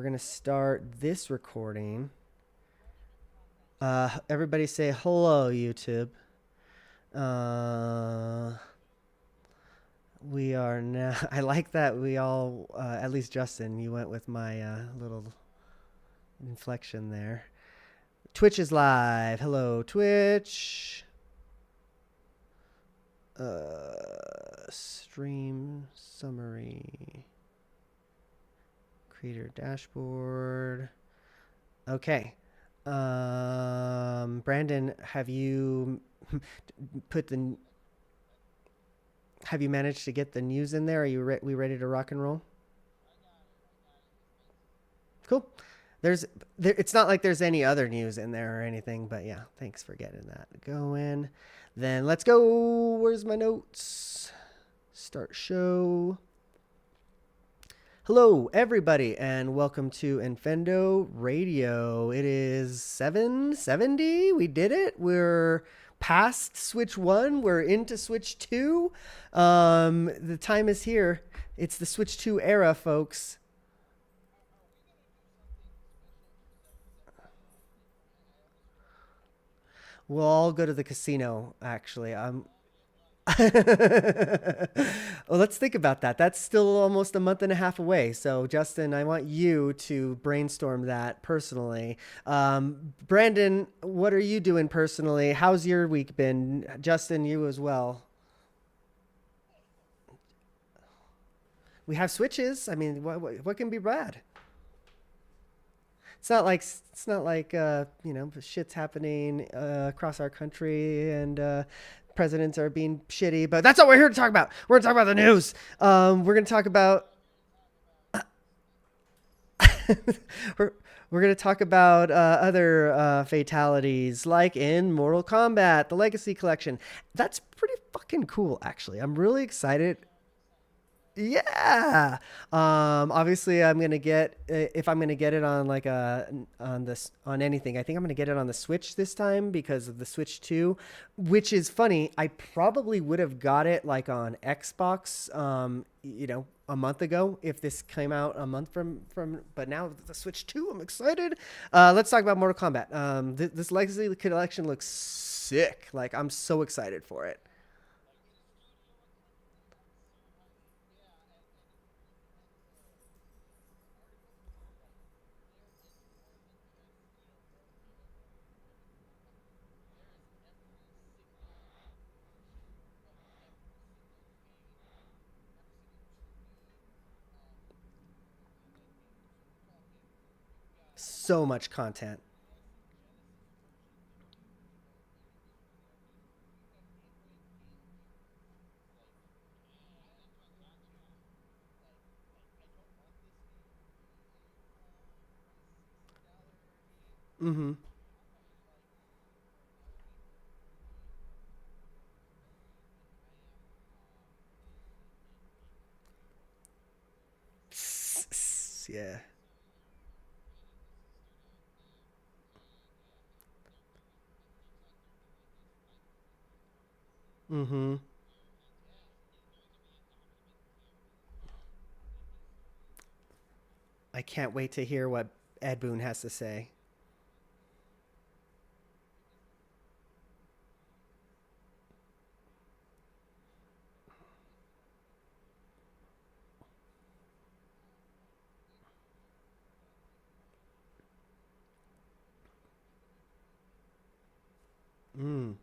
going to start this recording. Everybody say hello, YouTube. We are now. I like that we all, at least Justin, you went with my little inflection there. Twitch is live. Hello, Twitch. Stream summary. Creator dashboard. Okay. Brandon, have you managed to get the news in there? Are we ready to rock and roll? Cool. It's not like there's any other news in there or anything, but yeah, thanks for getting that going. Then let's go. Where's my notes? Start show. Hello, everybody, and welcome to Infendo Radio. It is 7:70. We did it. We're past Switch 1. We're into Switch 2. The time is here. It's the Switch 2 era, folks. We'll all go to the casino, actually. Well, let's think about that. That's still almost a month and a half away. So, Justin, I want you to brainstorm that personally. Brandon, what are you doing personally? How's your week been? Justin, you as well. We have Switches. I mean, what can be bad? It's not like shit's happening across our country and presidents are being shitty, but that's what we're here to talk about. We're gonna talk about the news. We're gonna talk about we're gonna talk about other fatalities, like in Mortal Kombat, the Legacy Collection. That's pretty fucking cool, actually. I'm really excited. Yeah. Obviously I'm going to get, if I'm going to get it on like on anything, I think I'm going to get it on the Switch this time because of the Switch 2, which is funny. I probably would have got it like on Xbox, a month ago if this came out a month from, but now the Switch 2, I'm excited. Let's talk about Mortal Kombat. This Legacy Collection looks sick. Like, I'm so excited for it. So much content. Mm-hmm. Yeah. Mm-hmm. I can't wait to hear what Ed Boon has to say. Mm.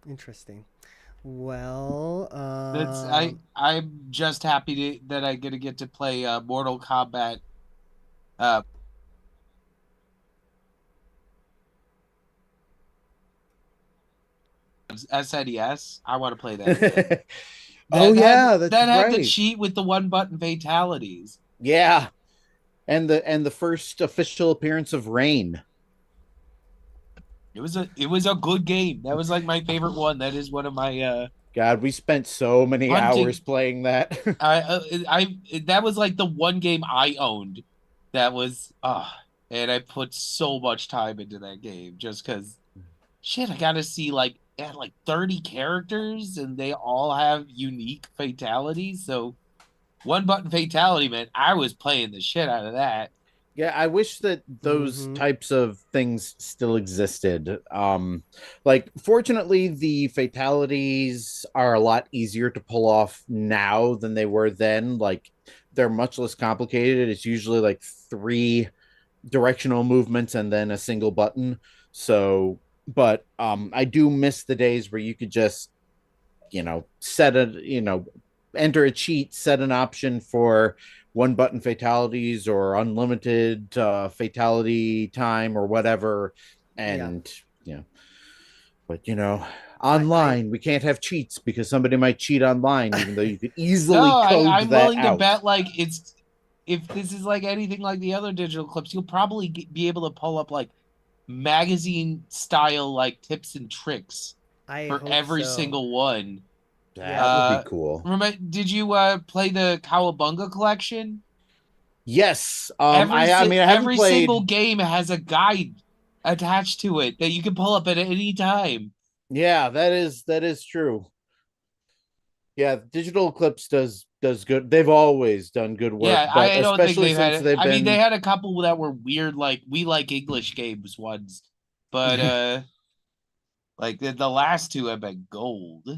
Interesting. Well, That's I'm just happy that I get to play Mortal Kombat. Uh, SNES. I want to play that again. Oh yeah, that's that had the right. cheat with the one button fatalities. Yeah, and the first official appearance of Rain. It was a good game. That was like my favorite one. That is one of my God, we spent so many hours hunting. playing that. That was like the one game I owned. That was and I put so much time into that game just because shit. I got to see like it had like 30 characters and they all have unique fatalities. So one button fatality, man. I was playing the shit out of that. Yeah, I wish that those Mm-hmm. types of things still existed. Like fortunately the fatalities are a lot easier to pull off now than they were then. Like they're much less complicated. It's usually like three directional movements and then a single button. So, but I do miss the days where you could just, set a, enter a cheat, set an option for one button fatalities or unlimited fatality time or whatever. Yeah. And, but, I online, we can't have cheats because somebody might cheat online, even though you could No, easily code I'm that willing to out. bet like it's if this is like anything like the other digital clips, you'll probably be able to pull up like magazine style like tips and tricks I for hope every so. single one. Yeah. That would be cool. Remember, did you play the Cowabunga collection? Yes. I mean, I haven't Every single played. game has a guide attached to it that you can pull up at any time. Yeah, that is true. Yeah, Digital Eclipse does good. They've always done good work, Yeah, but I don't think especially they've had since it. they've I mean, they been. had a couple that were weird, like we like English games ones, but like the last two have been gold.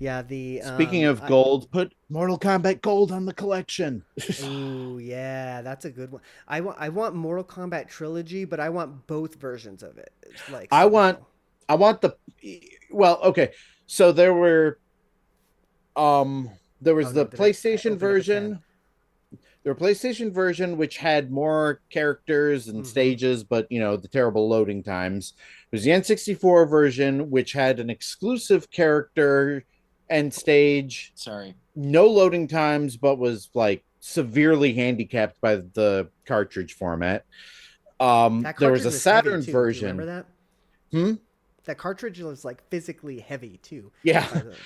Yeah, the Speaking of gold, put Mortal Kombat Gold on the collection. ooh, yeah, that's a good one. I want Mortal Kombat trilogy, but I want both versions of it. Like I want somehow. I want the well, okay. So um there Oh was the no, did I PlayStation opened up a can. version. Their PlayStation version, which had more characters and Mm-hmm. stages, but the terrible loading times. There's the N64 version, which had an exclusive character and stage, Sorry. no loading times, but was like severely handicapped by the cartridge format. That There was cartridge a was heavy Saturn too. Do you remember version. that? Hmm? That cartridge was like physically heavy too. Yeah. By the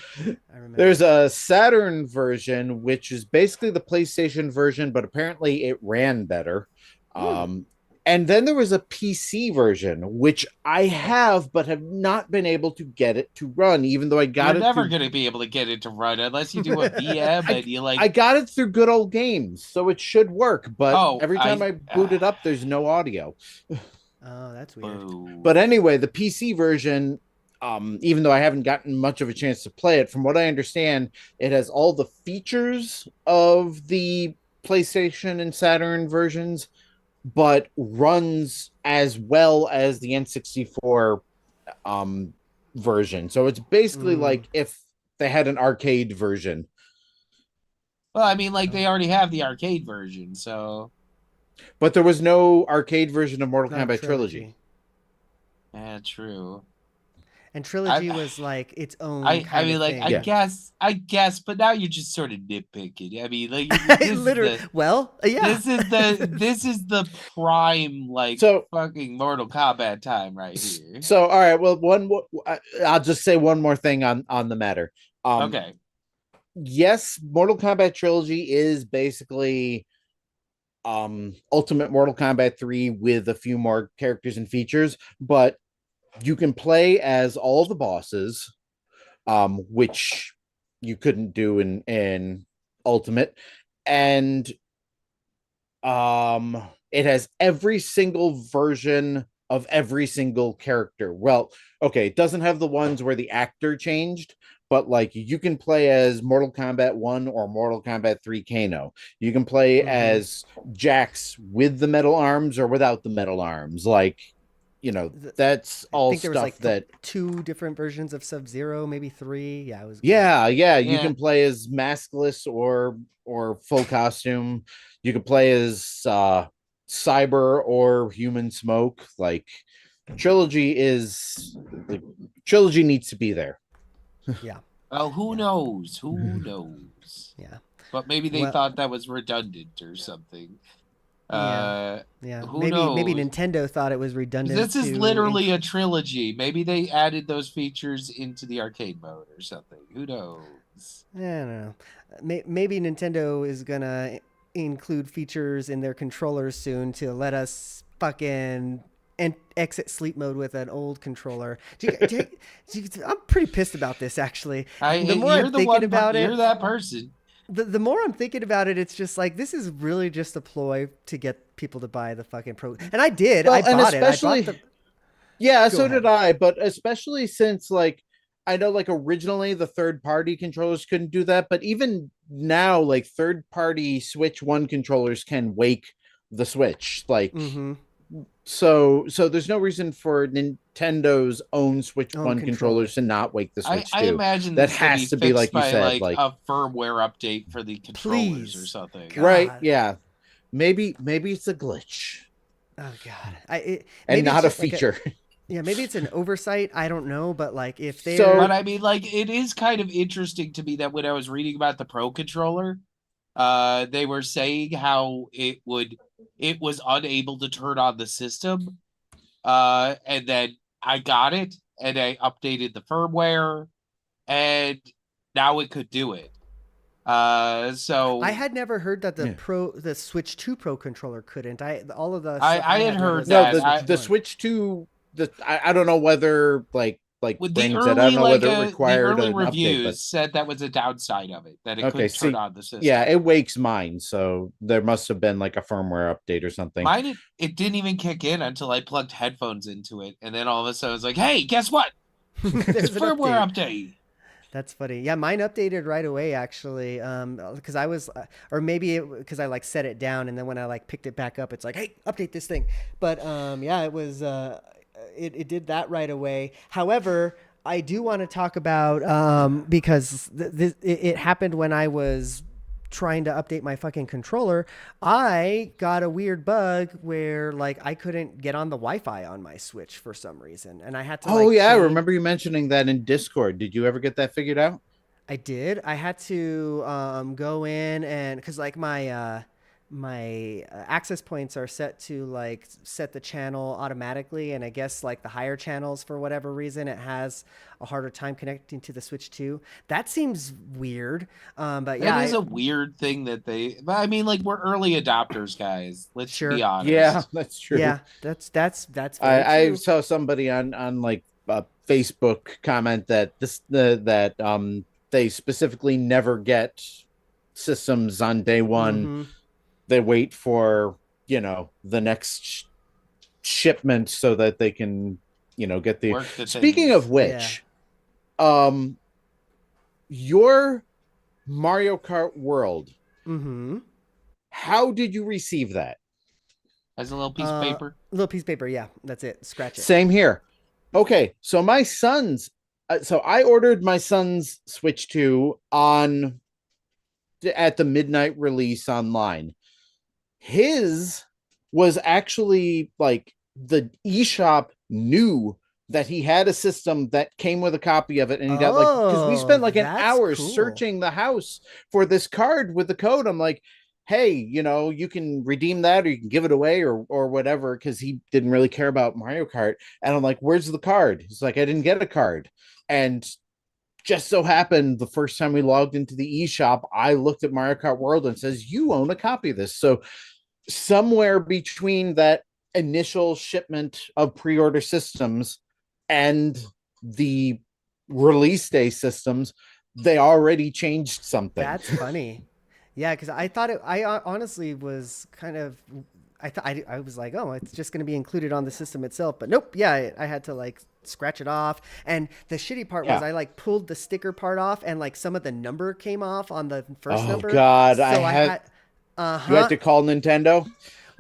I remember. There's a Saturn version, which is basically the PlayStation version, but apparently it ran better. Hmm. Um, and then there was a PC version, which I have, but have not been able to get it to run, even though I You're got it never through. gonna be able to get it to run unless you do a VM I and you like. I got it through good old games, so it should work. But Oh, every time I boot it up, there's no audio. Oh, that's weird. boo. But anyway, the PC version, even though I haven't gotten much of a chance to play it, from what I understand, it has all the features of the PlayStation and Saturn versions, but runs as well as the N64 um, version. So it's basically Mm. like if they had an arcade version. Well, I mean, like Oh, they already have the arcade version, so But there was no arcade version of Mortal not a Kombat Trilogy. trilogy. yeah, true. And I trilogy was like its own I kind mean, of like thing. Yeah. I guess, but now you're just sort of nitpicking. I mean, like this is Literally. the Well, yeah. this is the prime like So fucking Mortal Kombat time right here. so all right. Well, I'll just say one more thing on the matter. Um, Okay. yes, Mortal Kombat Trilogy is basically Ultimate Mortal Kombat 3 with a few more characters and features, but you can play as all the bosses, which you couldn't do in Ultimate, and it has every single version of every single character. Well, okay, it doesn't have the ones where the actor changed, but like you can play as Mortal Kombat 1 or Mortal Kombat 3 Kano. You can play Mm-hmm. as Jax with the metal arms or without the metal arms. Like, that's I all think there was stuff like that. two different versions of Sub Zero, maybe three. Yeah, it was good. Yeah, you Yeah. can play as maskless or full costume. You can play as cyber or human smoke. Like trilogy is like trilogy needs to be there. Yeah, Well, who yeah, knows? Who knows? yeah. But maybe they Well, thought that was redundant or something. Yeah. Uh, Yeah. who Maybe knows? Nintendo thought it was redundant This is to literally a trilogy. Maybe they added those features into the arcade mode or something. Who knows? I don't know. Maybe Nintendo is gonna include features in their controllers soon to let us fucking exit sleep mode with an old controller. I'm pretty pissed about this actually. The more I'm You're the thinking one. about You're it, that person. the more I'm thinking about it, it's just like this is really just a ploy to get people to buy the fucking pro. And I did. Well, I and bought it. I especially, bought the. yeah, Go so did ahead. I. But especially since, like, I know, like, originally the third party controllers couldn't do that, but even now, like, third party Switch One controllers can wake the Switch. Like, Mm-hmm. so there's no reason for Nintendo's own Switch Own One controller. controllers to not wake the Switch I Two. imagine That this is gonna be has to be, fixed like you by said, like like, a firmware update for the controllers or Please. something. right, God. yeah. Maybe it's a glitch Oh God. and Maybe it's not a just like a. feature. Yeah, maybe it's an oversight. I don't know, but like if So- But they're I mean, like, it is kind of interesting to me that when I was reading about the Pro controller, they were saying how it was unable to turn on the system. And then I got it and I updated the firmware and now it could do it. So I had never heard that Yeah. the Switch 2 Pro controller couldn't. All of the I stuff had read heard was no, that. the Switch 1. Switch 2, I don't know whether like with the brings it. I early don't know whether it required the early an update, but reviews said that was a downside of it, that it okay, couldn't turn see, on the system. yeah, it wakes mine, so there must have been like a firmware update or something. Mine it didn't even kick in until I plugged headphones into it, and then all of a sudden I was like, "Hey, guess what? There's an Firmware update. update." That's funny. Yeah, mine updated right away actually. Because I was, or maybe because I like set it down and then when I like picked it back up, it's like, hey, update this thing. But yeah, it was. It did that right away. However, I do want to talk about because it happened when I was trying to update my fucking controller. I got a weird bug where like I couldn't get on the Wi-Fi on my Switch for some reason, and I had to. Oh like, yeah, I change- remember you mentioning that in Discord. Did you ever get that figured out? I did. I had to go in and because like my access points are set to like set the channel automatically, and I guess like the higher channels for whatever reason it has a harder time connecting to the Switch 2. That seems weird. But yeah, That is a weird thing that but I mean, like, we're early adopters, guys. Let's Sure. be honest. Yeah, that's true. yeah, that's very I true. saw somebody on like Facebook comment that they specifically never get systems on day one. Mhm. They wait for the next shipment so that they can get the. Work the Speaking things. of which, your Mario Kart World, Mhm. how did you receive that? As a little piece of paper. Little piece of paper. Yeah, that's it. Scratch it. Same here. Okay, so my son's, so I ordered my son's Switch 2 at the midnight release online. His was actually like the eShop knew that he had a system that came with a copy of it, and he got like, because we spent like an that's hour cool. searching the house for this card with the code. I'm like, hey, you can redeem that or you can give it away or whatever, because he didn't really care about Mario Kart. And I'm like, where's the card? He's like, I didn't get a card. And just so happened the first time we logged into the eShop, I looked at Mario Kart World and it says, you own a copy of this. So somewhere between that initial shipment of pre-order systems and the release day systems, they already changed something. That's funny. Yeah, because I thought I honestly was kind of. I was like, oh, it's just going to be included on the system itself, but nope. Yeah, I had to like scratch it off, and the shitty part was I like pulled the sticker part off, and like some of the number came off on the first number. Oh God, so I had. You had to call Nintendo.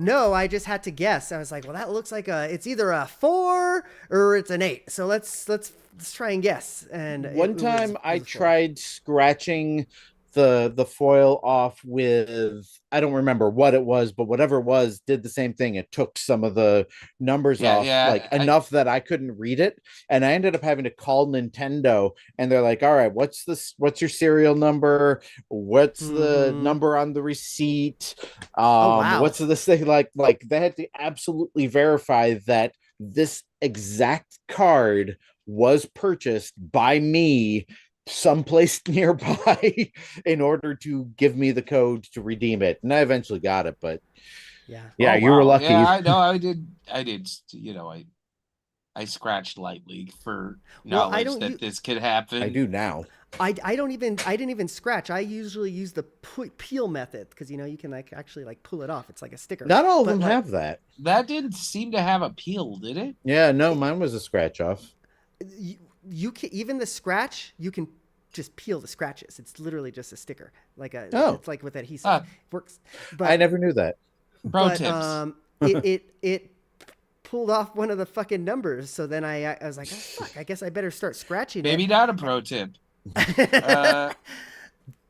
No, I just had to guess. I was like, well, that looks like it's either a 4 or it's an 8. So let's try and guess. And one time I tried scratching the foil off with, I don't remember what it was, but whatever it was did the same thing. It took some of the numbers Yeah, off, yeah. like enough that I couldn't read it, and I ended up having to call Nintendo, and they're like, all right, what's your serial number, what's the Hmm. number on the receipt, Oh wow. what's this thing, like they had to absolutely verify that this exact card was purchased by me someplace nearby in order to give me the code to redeem it. And I eventually got it, but Yeah. yeah, Oh you were wow. Yeah, lucky. I know. I did. I scratched lightly for Well, I knowledge don't that use. this could I happen. do now. I don't even. I didn't even scratch. I usually use the peel method because you can like actually like pull it off. It's like a sticker. Not all of But them like have that. That didn't seem to have appeal, did it? Yeah, no, it, mine was a scratch off. you can even the scratch. You can just peel the scratches. It's literally just a sticker. Like a. Oh, It's like with adhesive. Ah, Works. I But never knew that. pro but tips. it pulled off one of the fucking numbers. So then I was like, oh fuck. I guess I better start scratching Maybe it. not a pro tip. Uh,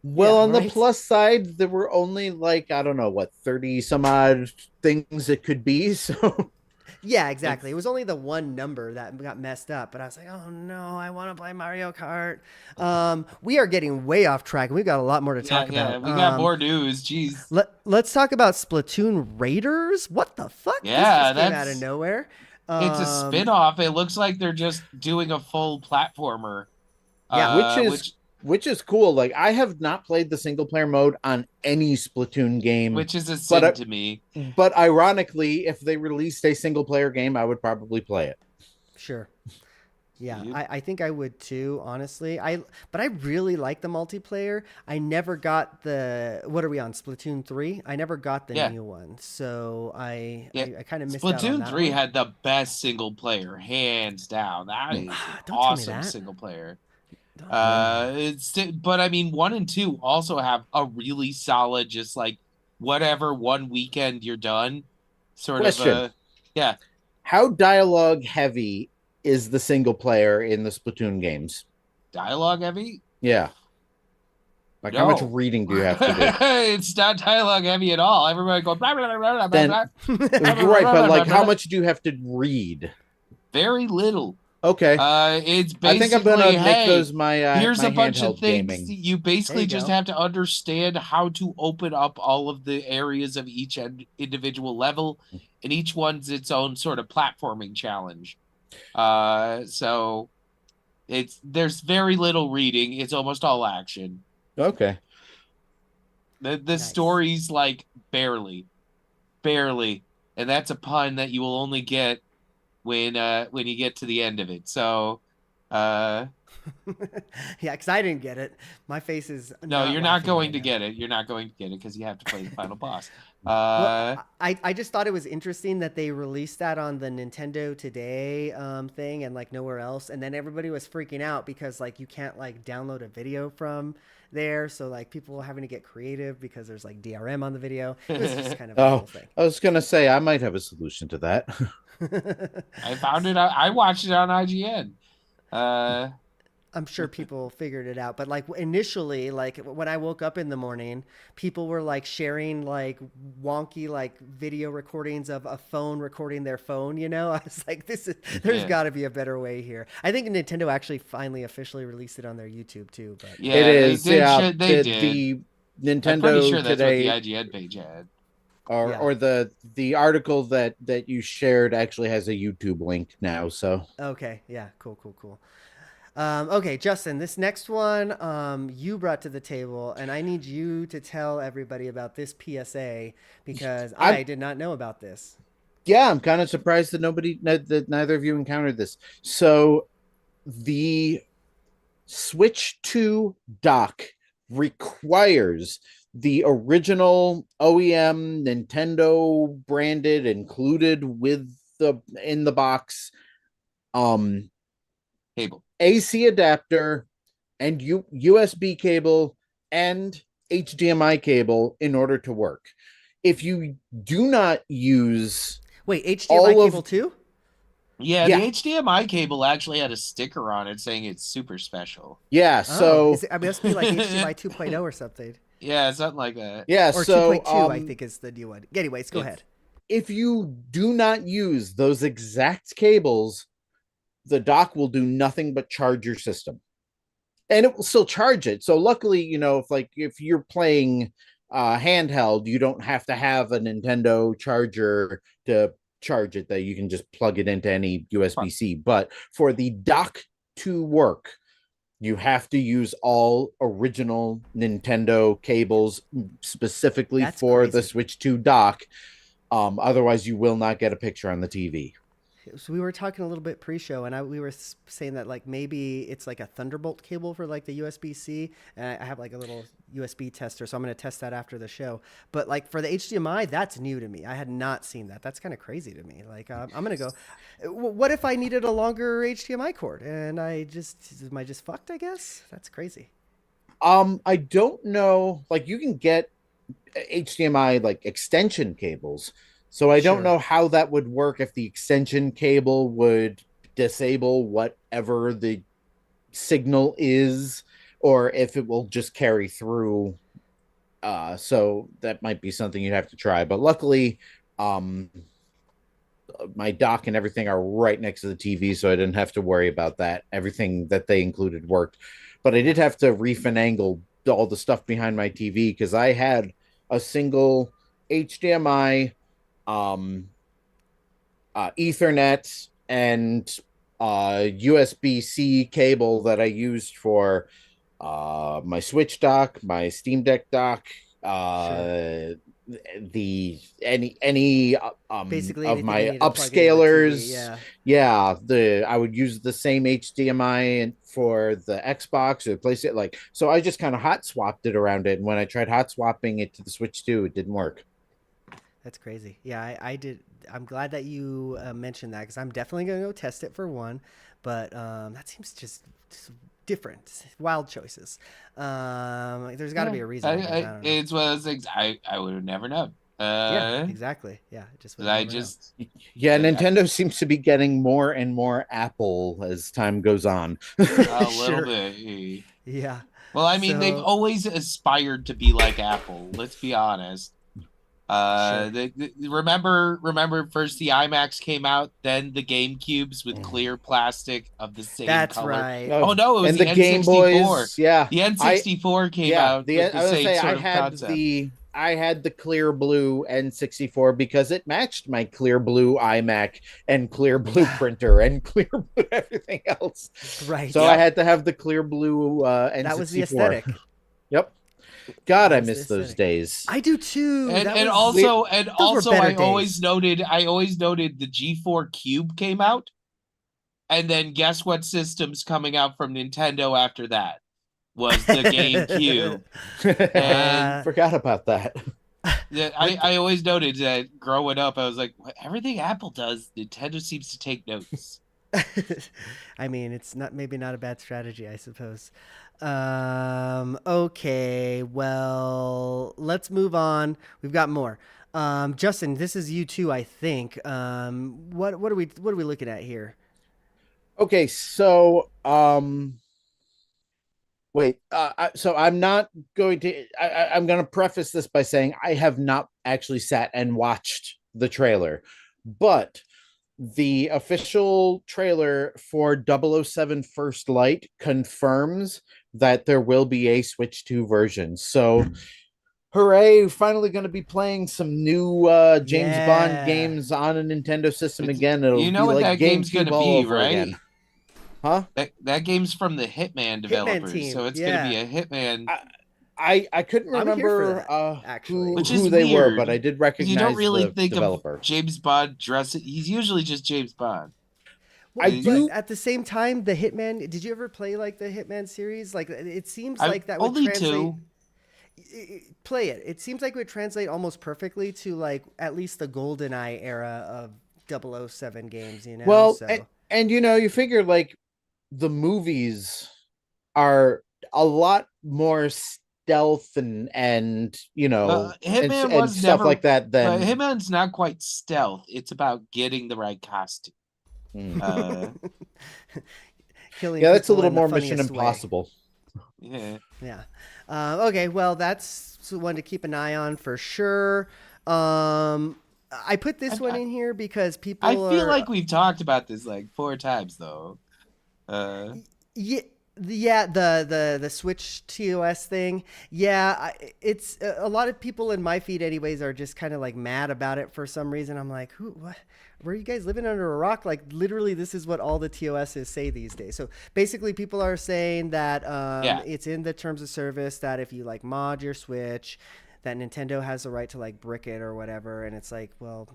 Well, Yeah. on the Right. plus side, there were only like, I don't know, what, 30 some odd things it could be. So Yeah, exactly. It it's was only the one number that got messed up, but I was like, "Oh no, I want to play Mario Kart." We are getting way off track. We've got a lot more to yeah, talk yeah. about. We got more news. Jeez. Let's talk about Splatoon Raiders. What the fuck? This Yeah, just came out of that's nowhere. it's a Um, spin-off. It looks like they're just doing a full platformer. yeah, which is Which which is cool. Like I have not played the single player mode on any Splatoon game, which is a but sin to me. but ironically, if they released a single player game, I would probably play it. sure. Yeah, Yep. I think I would too, honestly. But I really like the multiplayer. I never got the what are we on Splatoon 3? I never got the Yeah, new one. So yeah. I kind of missed out on Splatoon that 3 one. had the best single player, hands down. That is an Don't tell me awesome that. single player. Don't tell me that. But I mean, 1 and 2 also have a really solid, just like whatever one weekend you're done, sort of Question: yeah, how dialogue heavy is the single player in the Splatoon games? dialogue heavy. Yeah, like how much No, reading do you have to do? it's not dialogue heavy at all. Everybody going blah blah blah blah blah Then blah blah right, but blah blah like how blah. much do you have to read? Very little. Okay, It's I think I'm gonna basically, make hey, those my here's my a bunch of handheld things. gaming. You There basically you just go. have to understand how to open up all of the areas of each individual level, and each one's its own sort of platforming challenge. So there's very little reading. It's almost all action. Okay. The Nice. story's like barely, and that's a pun that you will only get when you get to the end of it. So uh Yeah, because I didn't get it. My face is no, not you're not laughing going right to now. get it. You're not going to get it because you have to play the final boss. Well, I just thought it was interesting that they released that on the Nintendo Today thing and like nowhere else, and then everybody was freaking out because like you can't like download a video from there, so like people were having to get creative because there's like DRM on the video. It was just kind of a Oh, whole thing. I was gonna say I might have a solution to that. I found it. I watched it on IGN. Uh, I'm sure people figured it out, but like initially, like when I woke up in the morning, people were like sharing like wonky like video recordings of a phone recording their phone. I was like, there's yeah, got to be a better way here. I think Nintendo actually finally officially released it on their YouTube too, but It yeah, they is, did. yeah. They The did. I'm pretty Nintendo sure that's what the Today, IGN page had. yeah. or the article that you shared actually has a YouTube link now. So Okay, yeah, cool. Okay, Justin, this next one you brought to the table, and I need you to tell everybody about this PSA because I'm I did not know about this. yeah, I'm kind of surprised that neither of you encountered this. So the Switch 2 dock requires the original OEM Nintendo branded included with the in the box um Cable. AC adapter and USB cable and HDMI cable in order to work. If you do not use Wait, HDMI all cable of too? Yeah, Yeah. the HDMI cable actually had a sticker on it saying it's super special. Yeah. Oh, So it must be like HDMI 2.0 or something, Yeah, something like that. yeah. or So 2.2, I think is the new one. Anyways, go It's ahead. if you do not use those exact cables, the dock will do nothing but charge your system, and it will still charge it. So luckily, if you're playing handheld, you don't have to have a Nintendo charger to charge it. That you can just plug it into any USB-C. But for the dock to work, you have to use all original Nintendo cables specifically That's for the crazy. Switch 2 dock. Otherwise, you will not get a picture on the TV. So we were talking a little bit pre-show, and we were saying that like maybe it's like a Thunderbolt cable for like the USB-C, and I have like a little USB tester, so I'm going to test that after the show. But like for the HDMI, that's new to me. I had not seen that. That's kind of crazy to me. Like I'm going to go. What if I needed a longer HDMI cord and am I just fucked? I guess that's crazy. I don't know. Like you can get HDMI like extension cables. So I don't Sure. know how that would work if the extension cable would disable whatever the signal is, or if it will just carry through. So that might be something you'd have to try. But luckily, um, my dock and everything are right next to the TV, so I didn't have to worry about that. Everything that they included worked, but I did have to refinangle all the stuff behind my TV because I had a single HDMI, um, Ethernet, and USB-C cable that I used for my Switch dock, my Steam Deck dock, Sure. the any Basically of anything I my need to plug into the TV. upscalers. Yeah. Yeah, the I would use the same HDMI for the Xbox or place it like so. I just kind of hot swapped it around it, and when I tried hot swapping it to the Switch 2, it didn't work. That's crazy. Yeah, I did. I'm glad that you mentioned that because I'm definitely going to go test it for one. But that seems just different, wild choices. Like, there's got to Yeah, be a reason, I guess. I don't know. it's one of those things I would have never known. Yeah, exactly. Yeah, I just would have I never known. just Yeah, I, Nintendo seems to be getting more and more Apple as time goes on. a little Sure. bit. Eh. Yeah. Well, I mean, they've So always aspired to be like Apple. Let's be honest. sure. Remember first the IMAX came out, then the GameCubes with clear plastic of the same That's color. right. Oh Oh, no, it was and the the Game N64. Boys, yeah. The I N64 came yeah, out the with I the was gonna same say sort of concept. I had the clear blue N64 because it matched my clear blue iMac and clear blue printer and clear blue everything else. Right. So I Yep. had to have the clear blue That was the N64. aesthetic. Yep. God, That I was the miss those aesthetic. days. I do too. And That and was We also and those were also better days. I always noted the G4 Cube came out, and then guess what system's coming out from Nintendo after that? Was the GameCube. And Forgot about that. With I always noted that growing up, I was like, everything Apple does, Nintendo seems to take notes. I mean, it's not maybe not a bad strategy, I suppose. Okay, well, let's move on. We've got more. Justin, this is you too, I think. What are we looking at here? Okay, so wait, so I'm not going to. I'm going to preface this by saying I have not actually sat and watched the trailer, but the official trailer for 007 First Light confirms that there will be a Switch 2 version. So, hooray! Finally, going to be playing some new James Bond Yeah. games on a Nintendo system It's, again. It'll you know be what like that game's GameCube gonna all be, over right? again, huh? That game's from the Hitman Hitman developers, team. so it's gonna be Yeah. a Hitman, I couldn't I'm here for remember that, actually. which who is they were, weird but I did because you don't recognize really the think of developer. James Bond dressing. He's usually just James Bond. I Well, but do. at the same time, the Hitman. Did you ever play like the Hitman series? Like it seems I like that would only translate. two. Play it. It seems like it would translate almost perfectly to like at least the GoldenEye era of 007 games. You know. Well, So and you figure like the movies are a lot more stealth and Hitman and was stuff never, like that but than Hitman's not quite stealth. It's about getting the right costume. Uh, Killing Yeah, that's a people little in the more Mission funniest way. Impossible. yeah. Yeah. Okay. Well, that's one to keep an eye on for sure. I put this one in here because I people feel are. like we've talked about this like 4 times though. Yeah. Yeah, the Switch TOS thing. Yeah, it's a lot of people in my feed, anyways, are just kind of like mad about it for some reason. I'm like, who? What? Were you guys living under a rock? Like, literally, this is what all the TOSs say these days. So basically, people are saying that Yeah. it's in the terms of service that if you like mod your Switch, that Nintendo has the right to like brick it or whatever. And it's like, well,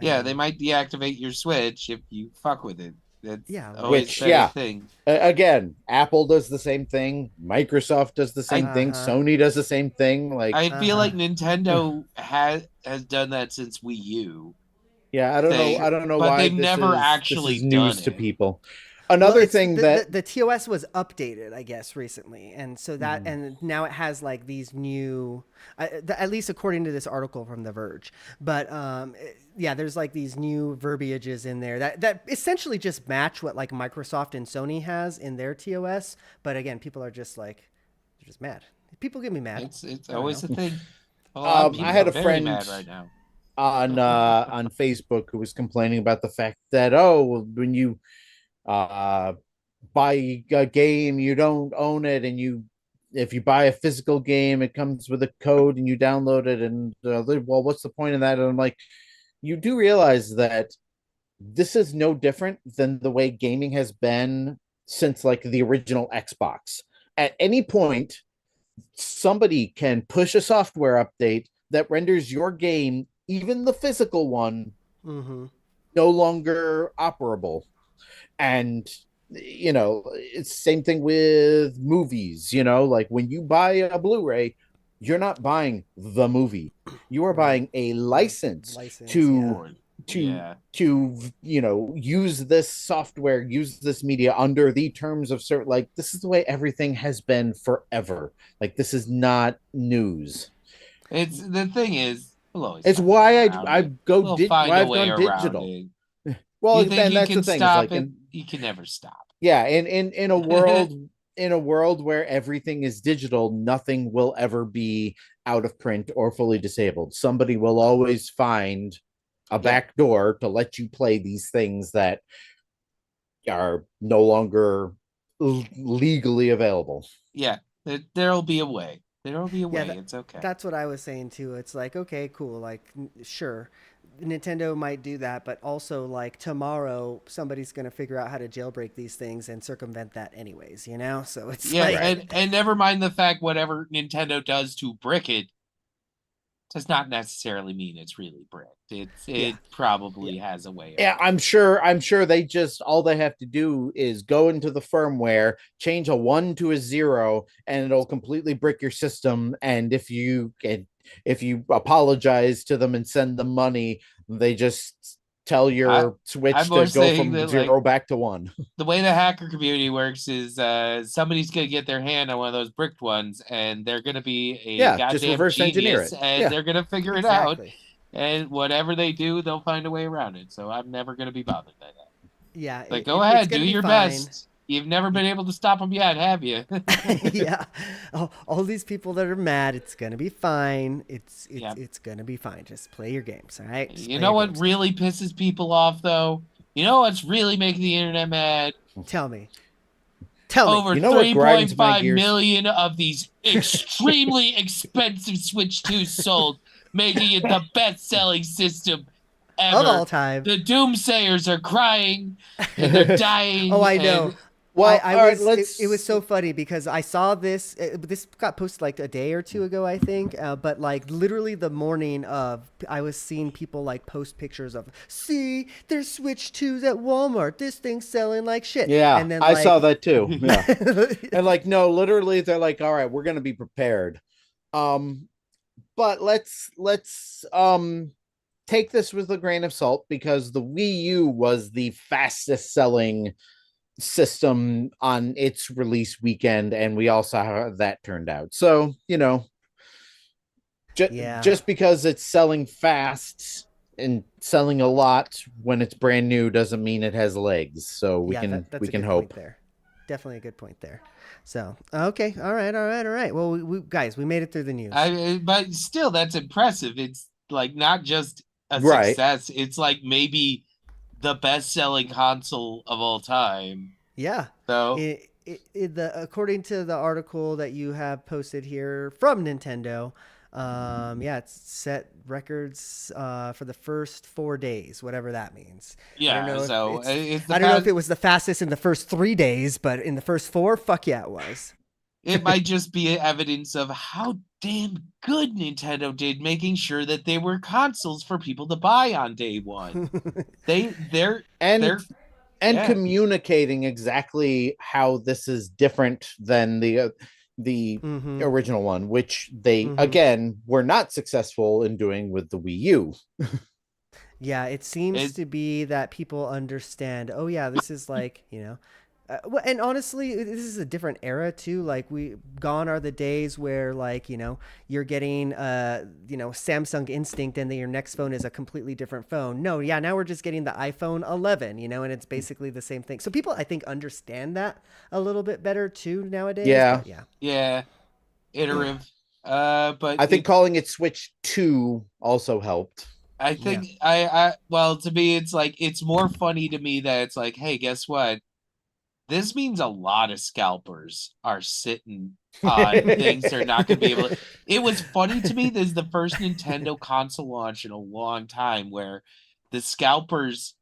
I Yeah, they mean, might deactivate your Switch if you fuck with it. That's yeah, always Which, been a yeah, thing. again, Apple does the same thing. Microsoft does the same thing. Uh-huh. Sony does the same thing. Like, I feel like Uh-huh. Nintendo has done that since Wii U. yeah, I don't know. I They, don't know but why they've never this actually is news done to it. people. Well, Another it's thing that the TOS was updated, I guess, recently, and so that Mhm. and now it has like these new, at least according to this article from The Verge. But yeah, there's like these new verbiages in there that essentially just match what like Microsoft and Sony has in their TOS. But again, people are just like, they're just mad. People get me mad. It's I don't always know. a thing. A lot of I people had are a very friend mad right now. on Facebook who was complaining about the fact that, when you uh buy a game, you don't own it, and if you buy a physical game, it comes with a code and you download it, and well, what's the point of that? And I'm like, you do realize that this is no different than the way gaming has been since like the original Xbox. At any point, somebody can push a software update that renders your game, even the physical one, Mm-hmm. no longer operable. And it's same thing with movies. Like when you buy a Blu-ray, you're not buying the movie, you are Right. buying a license License. Yeah. to Or to yeah. use this software, use this media under the terms of certain. Like, this is the way everything has been forever. Like, this is not news. It's the thing is, we'll always It's find a way why around it. We'll find why a I've way gone around digital. it. Well, You think and you that's the can thing, is stop like, it? You can never stop. yeah, in a world where everything is digital, nothing will ever be out of print or fully disabled. Somebody will always find a Yeah. back door to let you play these things that are no longer legally available. Yeah, there'll be a way. There'll be a Yeah, way. It's okay. that's what I was saying too. It's like, okay, cool. Like, sure, Nintendo might do that, but also like tomorrow somebody's gonna figure out how to jailbreak these things and circumvent that anyways. You know, so it's Yeah, like, and never mind the fact whatever Nintendo does to brick it does not necessarily mean it's really bricked. It Yeah. probably has a way. Yeah, I'm sure they just, all they have to do is go into the firmware, change a 1 to a 0, and it'll completely brick your system. And if you apologize to them and send them money, they just tell your Switch I'm to more go saying from that, 0 like, back to 1. the way the hacker community works is somebody's gonna get their hand on one of those bricked ones, and they're gonna be a Yeah, just goddamn reverse engineer genius, it. and Yeah. they're gonna figure it out. exactly. And whatever they do, they'll find a way around it. So I'm never gonna be bothered by that. Yeah, Like, go it's ahead, do gonna be your fine. best. You've never been able to stop them yet, have you? Yeah, all these people that are mad, it's gonna be fine. Yeah. It's gonna be fine. Just play your games, all right? Just You play know your what games. really pisses people off, though? You know what's really making the internet mad? Tell me. Tell me. Over You know what grinds my 3.5 gears? million of these extremely expensive Switch 2s sold, making it the best-selling system ever. Of all time. The doomsayers are crying and they're dying. Oh, I know. Well, I all right, was. It was so funny because I saw this. This got posted like a day or two ago, I think. But like literally the morning of, I was seeing people like post pictures of, see, there's Switch 2s at Walmart. This thing's selling like shit. Yeah, and then I like, saw that too. Yeah. And like, no, literally they're like, all right, we're gonna be prepared. But let's take this with a grain of salt, because the Wii U was the fastest selling system on its release weekend, and we all saw how that turned out. So, Yeah. just because it's selling fast and selling a lot when it's brand new doesn't mean it has legs. So we Yeah, can that's we a can good hope. point there. Definitely a good point there. So, okay. All right. All right. All right. Well, guys, we made it through the news. But still, that's impressive. It's like not just a Right. success. It's like maybe the best-selling console of all time. Yeah. So According to the article that you have posted here from Nintendo, yeah, it's set records for the first 4 days, whatever that means. I don't yeah, know if so it's it's the I don't know if fast. it was the fastest in the first 3 days, but in the first four, fuck yeah, it was. It might just be evidence of how damn good Nintendo did making sure that they were consoles for people to buy on day one. And They're and yeah. communicating exactly how this is different than the Mm-hmm. original one, which they Mm-hmm. again were not successful in doing with the Wii U. Yeah, it seems It to be that people understand. Oh yeah, this is like and honestly, this is a different era too. Like gone are the days where like you're getting Samsung Instinct, and then your next phone is a completely different phone. No, yeah, now we're just getting the iPhone 11, and it's basically the same thing. So people, I think, understand that a little bit better too nowadays. Yeah. But yeah, yeah, iterative. But I think calling it Switch 2 also helped. I yeah. think I well, to me it's like it's more funny to me that it's like, hey, guess what? This means a lot of scalpers are sitting on things they're not going to be able to. It was funny to me. This is the first Nintendo console launch in a long time where the scalpers,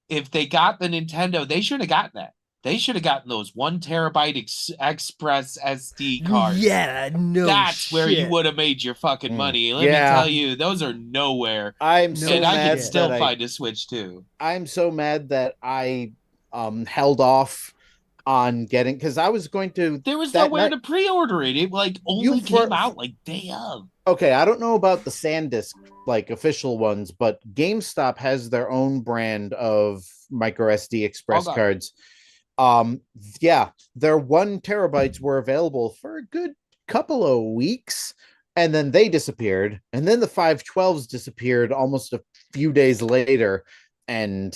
if they got the Nintendo, they should have gotten that. They should have gotten those 1 terabyte express SD cards. Yeah, no That's where you shit. would have made your fucking money. Let me Yeah. tell you, those are nowhere. I'm No so And I could mad shit. that still find a Switch too. I'm so mad that I held off on getting, because I was going to There was that nowhere night to pre-order it. It like you only came out like day of. okay, I don't know about the SanDisk like official ones, but GameStop has their own brand of micro SD express Hold on. cards. Yeah, their 1 terabytes were available for a good couple of weeks, and then they disappeared, and then the 512s disappeared almost a few days later. And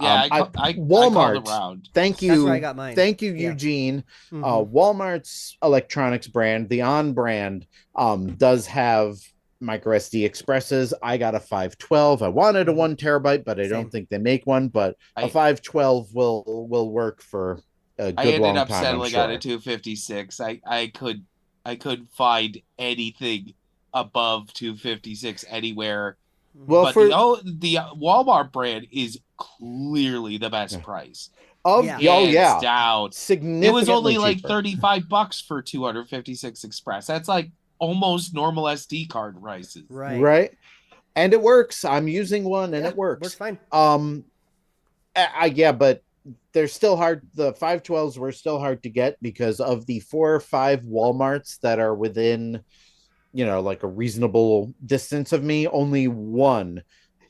Yeah, I called Walmart, around. That's where I got mine. thank you, Yeah. Eugene. Mm-hmm. Walmart's electronics brand, the On brand, does have micro SD expresses. I got a 512. I wanted a 1 terabyte, but I Same. don't think they make one. But a 512 will work for a I good ended long up time, I'm settling on a sure. 256. I couldn't find anything above 256 anywhere. Well, But for the Walmart brand is clearly the best price. Yeah. Hands down. significantly It was only like cheaper. $35 for 256 express. That's like almost normal SD card prices. Right. And it works. I'm using one and Yeah, it works. Works fine. Yeah, but they're still hard. The 512s were still hard to get because of the 4 or 5 Walmarts that are within, like a reasonable distance of me. Only one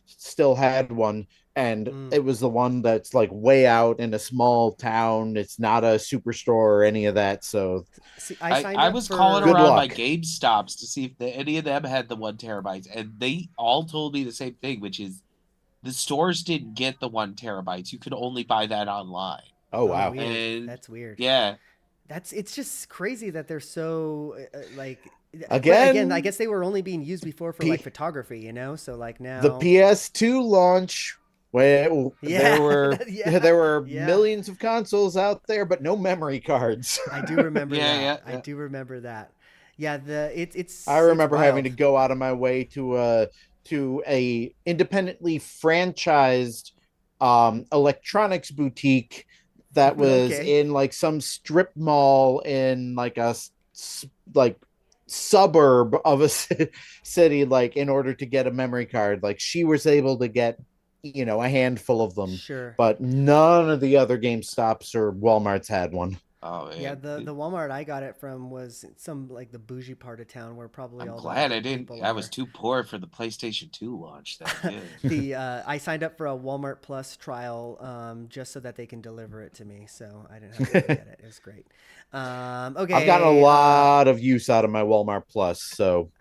still had one, and it was the one that's like way out in a small town. It's not a superstore or any of that. So See, I was calling around my GameStops to see if any of them had the 1 terabytes, and they all told me the same thing, which is the stores didn't get the 1 terabytes. You could only buy that online. Oh wow. Weird. And that's weird. Yeah. It's just crazy that they're so like again, I guess they were only being used before for like photography, so like now the PS2 launch, where there were millions of consoles out there, but no memory cards. I do remember that. Yeah. I do remember that. Yeah, I remember having to go out of my way to a independently franchised electronics boutique that was in like some strip mall in like a like suburb of a city, like in order to get a memory card. Like she was able to get a handful of them, sure, but none of the other GameStops or Walmarts had one. Oh man. Yeah, the Walmart I got it from was some like the bougie part of town where probably I'm all glad the I didn't. I was too poor for the PlayStation 2 launch. I signed up for a Walmart Plus trial just so that they can deliver it to me, so I didn't have to get it. It was great. Okay, I've gotten a lot of use out of my Walmart Plus, so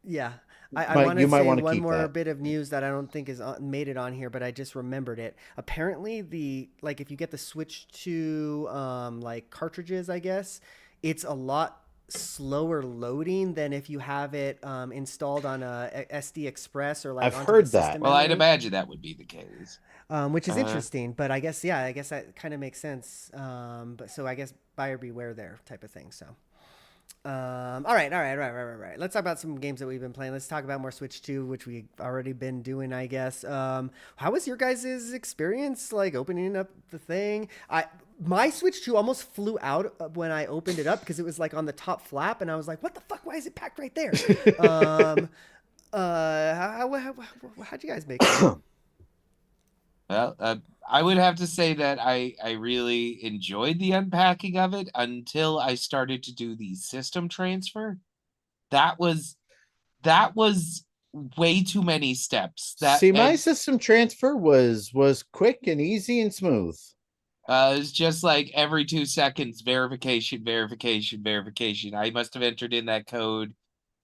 yeah. I want You to might say want to one keep more that. bit of news that I don't think is made it on here, but I just remembered it. Apparently, if you get the Switch 2 like cartridges, I guess it's a lot slower loading than if you have it installed on a SD Express or like I've onto the heard that. system Well, I'd memory. imagine that would be the case. Which is Uh, interesting, but I guess yeah, I guess that kind of makes sense. But so I guess buyer beware there type of thing. So. All right, all right, right. Let's talk about some games that we've been playing. Let's talk about more Switch 2, which we've already been doing, I guess. How was your guys' experience, like, opening up the thing? My Switch 2 almost flew out when I opened it up because it was, like, on the top flap, and I was like, what the fuck? Why is it packed right there? um, how'd you guys make it? well, I would have to say that I really enjoyed the unpacking of it until I started to do the system transfer. That was that was way too many steps. See, my system transfer was quick and easy and smooth. It's just like every 2 seconds, verification, verification, verification. I must have entered in that code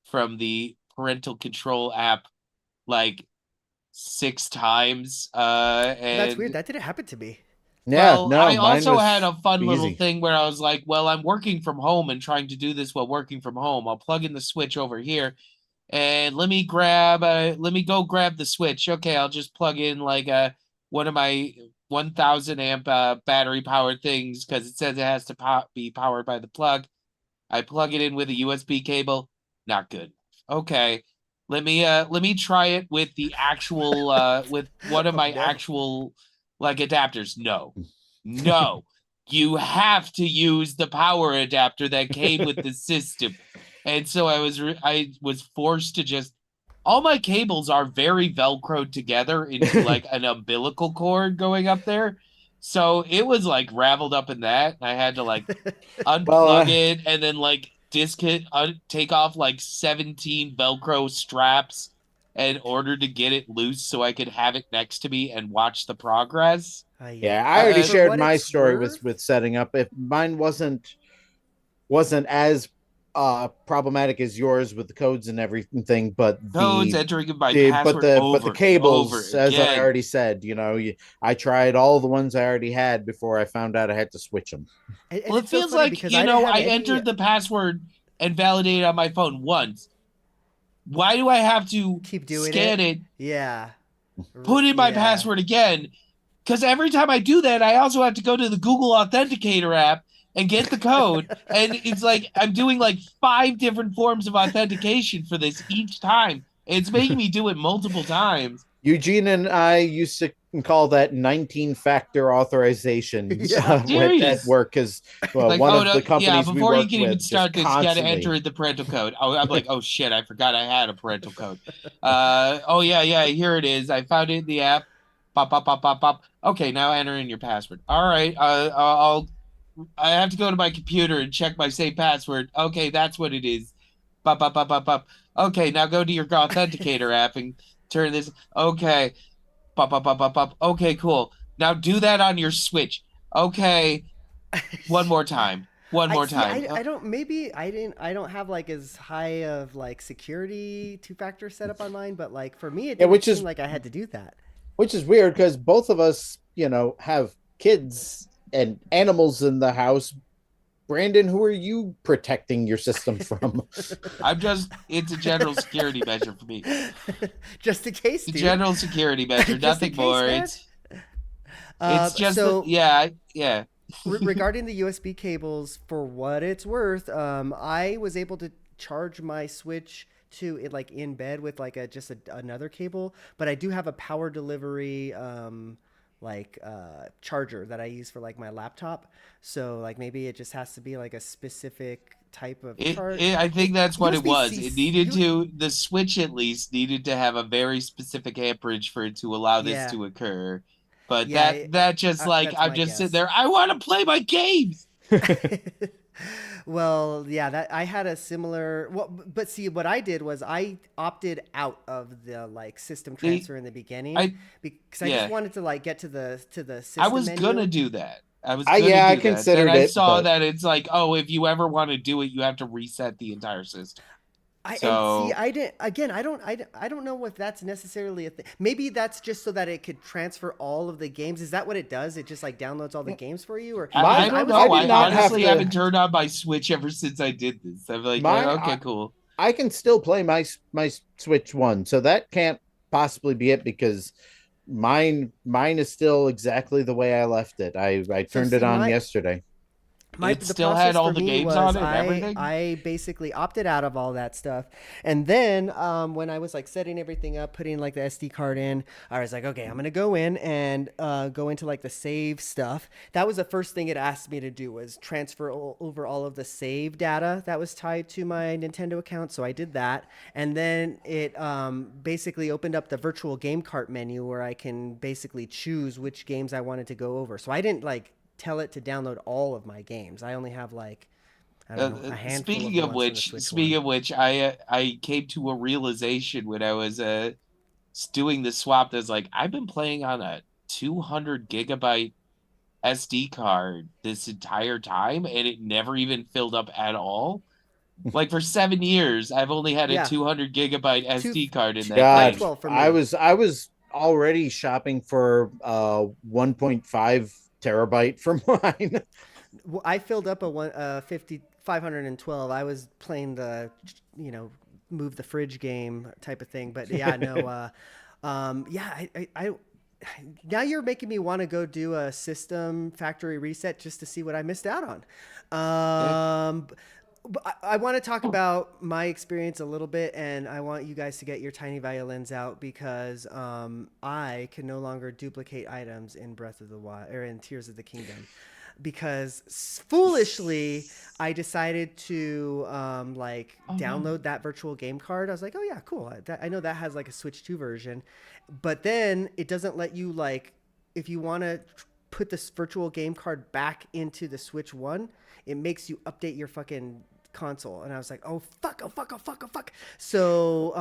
from the parental control app like 6 times. That's weird. And That didn't happen to me. Yeah, well, no, I mine also had was a fun little easy. thing where I was like, well, I'm working from home and trying to do this while working from home. I'll plug in the Switch over here and let me go grab the Switch. Okay, I'll just plug in like one of my 1000 amp battery powered things because it says it has to be powered by the plug. I plug it in with a USB cable. Not good. Okay. Let me try it with the actual with one of Oh my no. actual like adapters. No. No. You have to use the power adapter that came with the system. And so I was forced to just all my cables are very velcroed together into like an umbilical cord going up there. So it was like raveled up in that. And I had to like Well, unplug it and then like take off like 17 Velcro straps in order to get it loose so I could have it next to me and watch the progress. Yeah. yeah, I already For shared what my it's story worth, with setting up. If mine wasn't as problematic as yours with the codes and everything, but Codes, entering my but password the over and over cables, as I again. already said, I tried all the ones I already had before I found out I had to switch them. and Well, it it's so feels funny like, because I didn't have I any. entered the password and validated on my phone once. Why do I have to Keep doing scan it. it, Yeah. put in my Yeah. password again? Because every time I do that, I also have to go to the Google Authenticator app and get the code. And it's like I'm doing like 5 different forms of authentication for this each time. It's making me do it multiple times. Eugene and I used to call that 19-factor authorizations Yeah. at Serious. work because Like, one oh of no, the yeah, companies we before you worked can even with just start this, you got to enter constantly. the parental code. Oh, I'm like, oh shit, I forgot I had a parental code. Oh yeah, here it is. I found it in the app. Pop, pop, pop, pop, pop. Okay, now enter in your password. All right, I have to go to my computer and check my same password. Okay, that's what it is. Pop, pop, pop, pop, pop. Okay, now go to your authenticator app and turn this. Okay, pop, pop, pop, pop, pop. Okay, cool. Now do that on your Switch. Okay, one more time. One I more see. time. I don't. Maybe I didn't. I don't have like as high of like security two-factor setup on mine, but like for me, it Yeah, didn't seem like I had to do that. which is weird because both of us, have kids and animals in the house. Brandon, who are you protecting your system from? It's a general security measure for me. Just in case, A dude. general security measure, Just in nothing case, more. man. It's just that, So yeah. regarding the USB cables, for what it's worth, I was able to charge my Switch to it like in bed with like another cable, but I do have a power delivery charger that I use for like my laptop. So like maybe it just has to be like a specific type of charge. I think that's what it USB was. C. The Switch at least needed to have a very specific amperage for it to allow this Yeah, to occur. But yeah. that just like, That's I'm my just sitting guess. there, I want to play my games. Well, yeah, that I had a similar. Well, but see, what I did was I opted out of the like system The, transfer in the beginning I, because I just yeah, wanted to like get to the I system was gonna menu. do that. I was I gonna Yeah, I do that. Then considered I it, saw but that it's like, oh, if you ever want to do it, you have to reset the entire system. And see, So I didn't. Again, I don't know if that's necessarily a thing. Maybe that's just so that it could transfer all of the games. Is that what it does? It just like downloads all the games for you, or My because I don't was I know. did I thinking not that. have honestly to. haven't turned on my Switch ever since I did this. I'm like, My okay, cool. I can still play my Switch One, so that can't possibly be it because mine is still exactly the way I left it. I So turned it see, on yesterday. It the still had process all for the me games was on it and everything. I basically opted out of all that stuff, and then when I was like setting everything up, putting like the SD card in, I was like, okay, I'm gonna go in and go into like the save stuff. That was the first thing it asked me to do, was transfer over all of the save data that was tied to my Nintendo account. So I did that, and then it basically opened up the virtual game cart menu where I can basically choose which games I wanted to go over. So I didn't like tell it to download all of my games. I only have like, I don't know, a handful of the ones from the Switch Speaking one. of which, I came to a realization when I was doing the swap. That's like I've been playing on a 200 gigabyte SD card this entire time, and it never even filled up at all. Like for 7 years, I've only had a Yeah, 200 gigabyte two, SD card in two that five game. God, twelve for me. I was already shopping for 1.5 terabyte for mine. I filled up a 512. I was playing the, you know, move the fridge game type of thing. But yeah, no, yeah, now you're making me want to go do a system factory reset just to see what I missed out on. Yeah. But I want to talk about my experience a little bit, and I want you guys to get your tiny violins out because I can no longer duplicate items in Breath of the Wild or in Tears of the Kingdom because foolishly I decided to Oh no. download that virtual game card. I was like, oh yeah, cool. I know that has like a Switch 2 version, but then it doesn't let you like if you want to put this virtual game card back into the Switch 1, it makes you update your fucking console. And I was like, oh fuck, oh fuck, oh fuck, oh fuck. So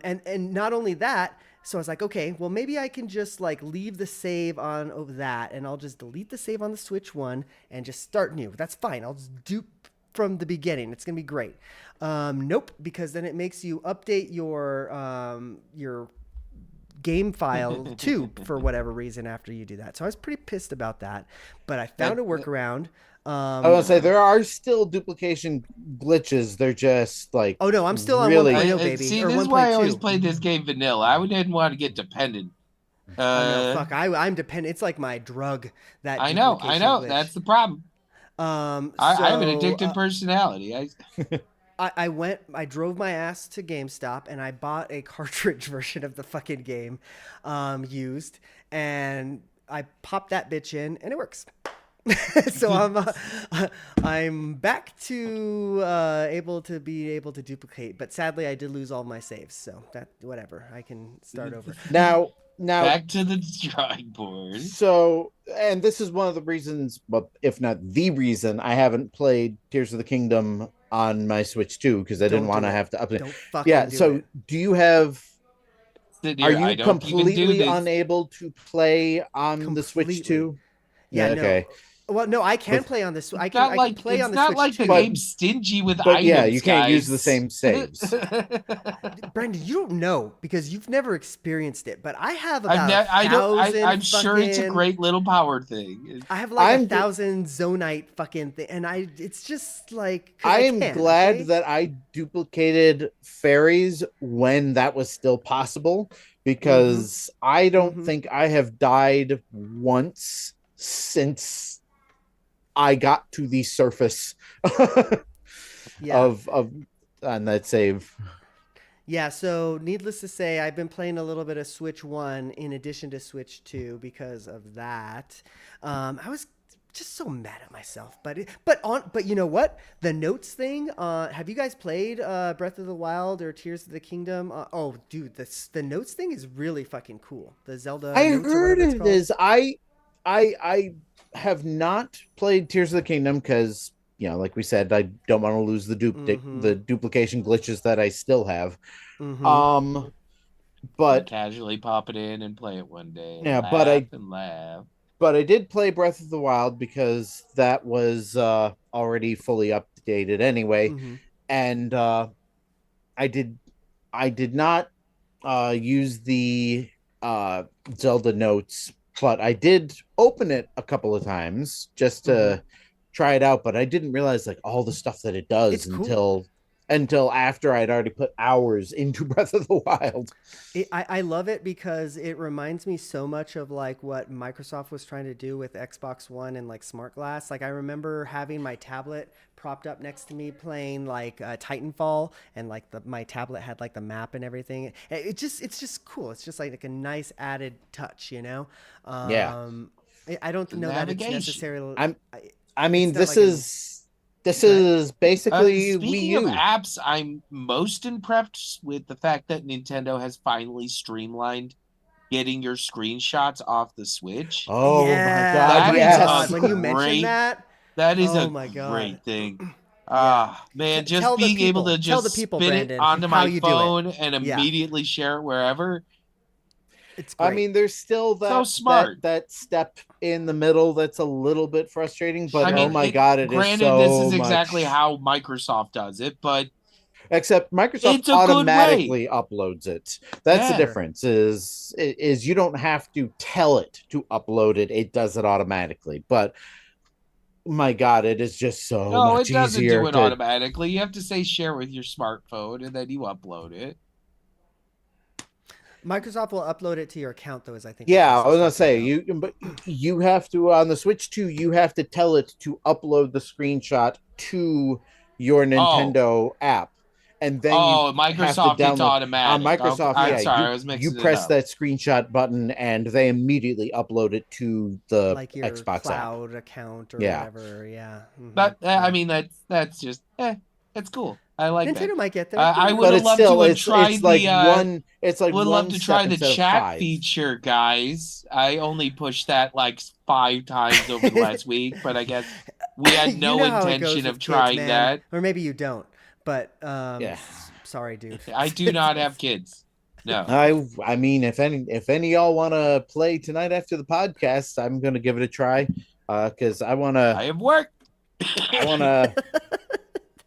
and not only that, so I was like, okay, well maybe I can just like leave the save on over that and I'll just delete the save on the Switch 1 and just start new. That's fine. I'll just do from the beginning. It's gonna be great. Nope, because then it makes you update your game file too for whatever reason after you do that. So I was pretty pissed about that, but I found a workaround. I was gonna say there are still duplication glitches. They're just like Oh no, I'm still on really. 1.0, baby, See, or this is why I always 1.2. played this game vanilla. Didn't want to get dependent. Oh no, fuck! I'm dependent. It's like my drug. That I duplication know. glitch. That's the problem. I have an So addictive personality. I drove my ass to GameStop and I bought a cartridge version of the fucking game, used, and I popped that bitch in and it works. So I'm back to able to duplicate, but sadly I did lose all my saves. So that whatever, I can start over. Now Back to the drawing board. so and this is one of the reasons, but if not the reason, I haven't played Tears of the Kingdom on my Switch 2 because I didn't Don't want do to it. have to update. Don't fucking Yeah, do so it. do you have Sit are here, I you don't even do completely this. unable to play on the Switch Completely. 2? Yeah, Okay. no. Well, no, I can But- play on this. I It's can not like play it's on the not Switch like the too. But- game's stingy with But items, yeah, you can't guys. use the same saves. Brendan, you don't know because you've never experienced it, but I have I've about ne- I don't. thousand. I'm sure it's a fucking- great little power thing. I have like I'm 1,000 Zonite fucking thing, and it's just like 'cause I am can, glad okay? that I duplicated fairies when that was still possible because I don't Mhm. think I have died once since I got to the surface Yeah. of on that save. Yeah, so needless to say, I've been playing a little bit of Switch 1 in addition to Switch 2 because of that. I was just so mad at myself, but you know what? The notes thing. Have you guys played Breath of the Wild or Tears of the Kingdom? Oh, dude, the notes thing is really fucking cool. The Zelda. I notes or heard whatever it's it called. is. I have not played Tears of the Kingdom because like we said, I don't want to lose the the duplication glitches that I still have. Mhm. But Casually pop it in and play it one day. Yeah, Laugh but and laugh. but I did play Breath of the Wild because that was already fully updated anyway. Mhm. And I did I did not use the Zelda notes, but I did open it a couple of times just to try it out. But I didn't realize like all the stuff that it It's does cool. until after I'd already put hours into Breath of the Wild. I love it because it reminds me so much of like what Microsoft was trying to do with Xbox One and like Smart Glass. Like I remember having my tablet propped up next to me playing like Titanfall, and like my tablet had like the map and everything. It's just cool. It's just like a nice added touch, you know. Yeah, I don't The know that it's navigation. necessarily. I'm. I It's mean, not like an. this Go ahead. is basically Wii Speaking of U. apps, I'm most impressed with the fact that Nintendo has finally streamlined getting your screenshots off the Switch. Oh my Yeah. Oh God, That my is God. yes. a When you mentioned great that, that is oh a my God. great thing. Yeah. Ah, man, just Tell the being able to people. Tell the just people, spin it Brandon, onto how my you do it. phone and Yeah. immediately share it wherever. It's I great. mean, there's still So smart. that step in the middle that's a little bit frustrating, but I oh Sure. mean, my it God, it is granted this so is exactly much. how Microsoft does it, but Except Microsoft it's a good way. automatically uploads it. That's the Yeah. Sure. difference. Is you don't have to tell it to upload it; it does it automatically. But my God, it is just so No, much it doesn't do easier it to. automatically. You have to say share with your smartphone and then you upload it. Microsoft will upload it to your account, though, is I think what Yeah, this I is was gonna talking say about. you have to on the Switch 2, you have to tell it to upload the screenshot to your Oh, Nintendo app, and then you oh, have to Microsoft, it's download on automatic. Okay, Microsoft. I'm Yeah, Yeah. sorry, I was you mixing it press up. that screenshot button, and they immediately upload it to the Like your Xbox app. cloud account or Yeah, whatever. Yeah. But I Yeah. mean, that's just it's cool. I like that. Nintendo might get there. I Yeah. would but have it's loved to still have tried the it's like would love one to try step the instead of chat five. feature, guys. I only pushed that like 5 times over the last week, but I guess we had You no know how it goes intention of with kids, trying man. that. Or maybe you don't. But Yeah. sorry, dude. I do not have kids. No, I mean, if any of y'all want to play tonight after the podcast, I'm gonna give it a try. Because I have work. I wanna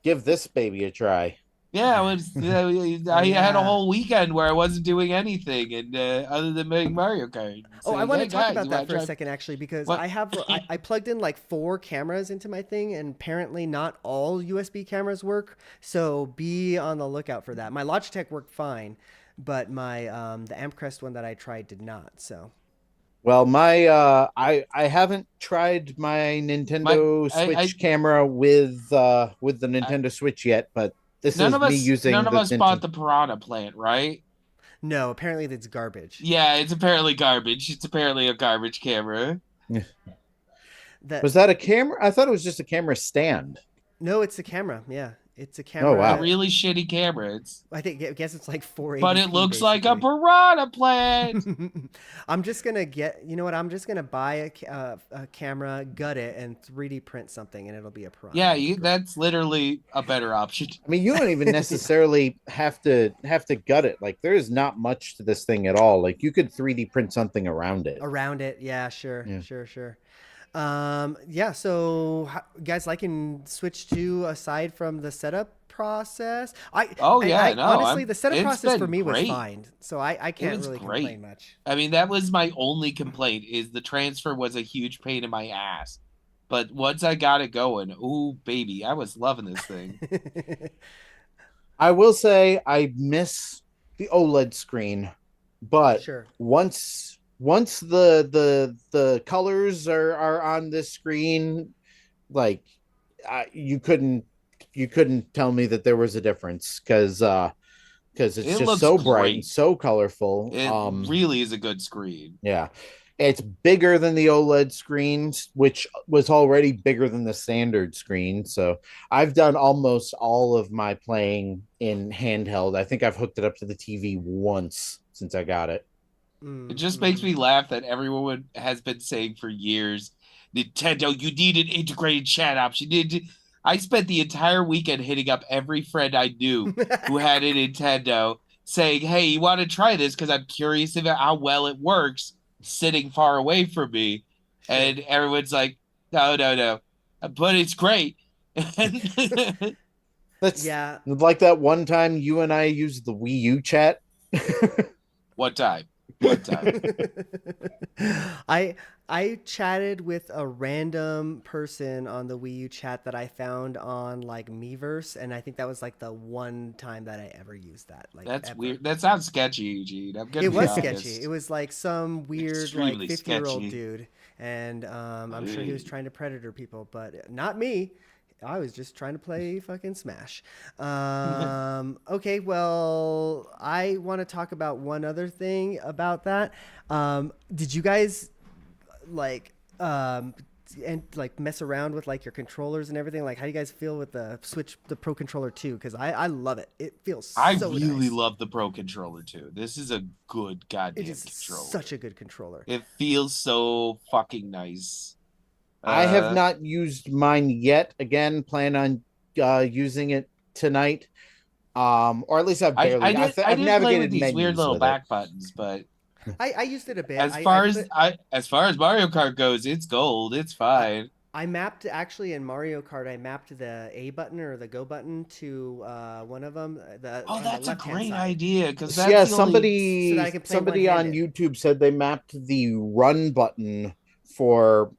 give this baby a try. Yeah, it was. Oh I had a yeah. whole weekend where I wasn't doing anything, and other than playing Mario Kart, and Oh, I saying, want to "Hey talk guys, about you that want for to a try?" second, actually, because What? I plugged in like 4 cameras into my thing, and apparently not all USB cameras work. So be on the lookout for that. My Logitech worked fine, but my the Ampcrest one that I tried did not. So Well, my I haven't tried my My, Nintendo I, Switch camera with the I, Nintendo Switch yet, but this is me none using of the us bought Nintendo. the Piranha plant, right? no, apparently it's garbage. Yeah, it's apparently garbage. It's apparently a garbage camera. That Was that a camera? I thought it was just a camera stand. No, it's a camera. Yeah, it's a Oh A wow. camera. really shitty camera. I guess it's like But it 480p looks like a basically. piranha plant. I'm just gonna get. You know what? I'm just gonna buy a camera, gut it, and 3D print something, and it'll be a piranha. Yeah, It'll be great. that's literally a better option. I mean, you don't even necessarily have to gut it. Like there is not much to this thing at all. Like you could 3D print something around it. Around it, yeah, sure, Yeah. sure. Yeah. So, guys, liking Switch 2 aside from the setup process. Oh yeah, I no, honestly, I'm. the setup It's process for been me was great. fine, so I It can't was really great. complain much. I mean, that was my only complaint is the transfer was a huge pain in my ass. But once I got it going, ooh baby, I was loving this thing. I will say I miss the OLED screen, but Sure. once the colors are on this screen, like you couldn't tell me that there was a difference because it's It just looks so bright and great. so colorful. It really is a good screen. Yeah. It's bigger than the OLED screens, which was already bigger than the standard screen. So I've done almost all of my playing in handheld. I think I've hooked it up to the TV once since I got it. It just makes Mm-hmm. me laugh that everyone has been saying for years, Nintendo, you need an integrated chat option. I spent the entire weekend hitting up every friend I knew who had a Nintendo, saying, "Hey, you want to try this? Because I'm curious about how well it works sitting far away from me." Sure. And everyone's like, "No, no, no," but it's great. That's Yeah. like that one time you and I used the Wii U chat. What time? What time? I I chatted with a random person on the Wii U chat that I found on like Miiverse, and I think that was like the one time that I ever used that, like That's ever. weird. That sounds sketchy, Eugene. I'm gonna It be was sketchy. It honest. was like some weird like Extremely 50-year-old sketchy. dude, and I'm sure he was Ugh. trying to predator people, but not me. I was just trying to play fucking Smash. Okay, well, I want to talk about one other thing about that. Did you guys like and like mess around with like your controllers and everything? Like, how do you guys feel with the Switch, the Pro Controller 2? Because I love it. It feels I so really nice. love the Pro controller too. This is a good It goddamn is such controller. a good controller. It feels so fucking nice. I have Uh, not used mine yet. Again, plan on using it tonight. Or at least I've barely. I I've didn't play with navigated these weird menus little with it. back buttons, but I used it a bit. as far as Mario Kart goes, it's gold. It's I fine. I mapped actually in Mario Kart. I mapped the A button or the go button to one of them, the Oh, on the that's a left hand great side, idea because that's Yeah, the only. so that I can play one somebody on handed. YouTube said they mapped the run button for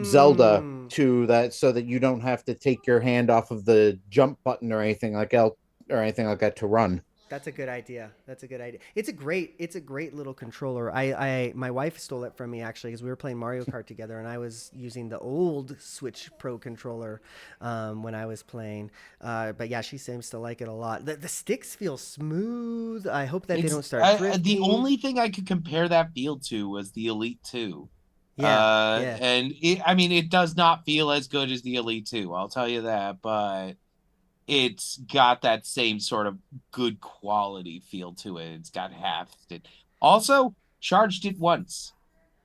Zelda Mmm. to that so that you don't have to take your hand off of the jump button or anything or anything like that to run. That's a good idea. That's a good idea. It's a great little controller. My wife stole it from me actually because we were playing Mario Kart together, and I was using the old Switch Pro controller when I was playing. But yeah, she seems to like it a lot. The sticks feel smooth. I hope that they It's don't start the drifting. only thing I could compare that feel to was the Elite Two. Yeah, yeah. And I mean, it does not feel as good as the Elite Two. I'll tell you that, but it's got that same sort of good quality feel to it. It's got hafted. Also, charged it once.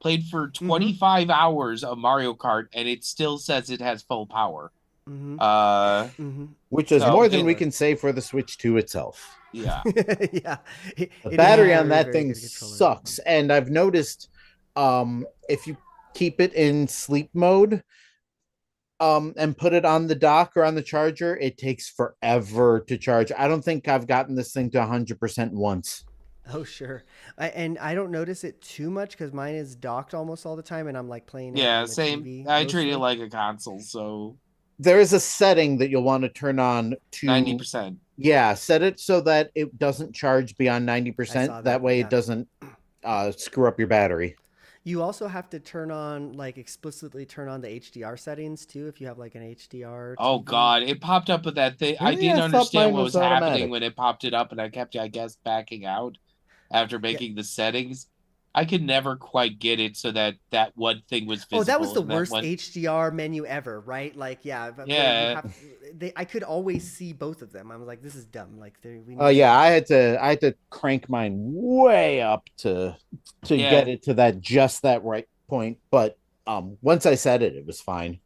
Played for Mm-hmm. 25 hours of Mario Kart, and it still says it has full power. Mm-hmm. Uh, Mm-hmm. Which is so more than it, we can say for the Switch 2 itself. yeah. Yeah, The it is a battery on very, that very thing good controller. sucks. And I've noticed if you keep it in sleep mode, and put it on the dock or on the charger, it takes forever to charge. I don't think I've gotten this thing to 100% once. Oh, sure. And I don't notice it too much because mine is docked almost all the time, and I'm like playing it Yeah, on the same. TV I treat it mostly. like a console, so There is a setting that you'll want to turn on to, 90%. yeah, set it so that it doesn't charge beyond I 90%. saw That that. way it Yeah. doesn't screw up your battery. You also have to turn on, like, explicitly turn on the HDR settings too if you have like an HDR Oh TV. God, it popped up with that thing. I Really? didn't I thought understand mine what was was happening when automatic. it popped it up, and I kept, I guess, backing out after Yeah. making the settings. I could never quite get it so that that one thing was Oh, that was visible the and that worst one. HDR menu ever, right? Like, yeah, where you Yeah, have I could always see both of them. I was like, this is dumb. Like, we Oh need to. yeah, I had to crank mine way up to get yeah. it to that just that right point. But once I set it, it was fine.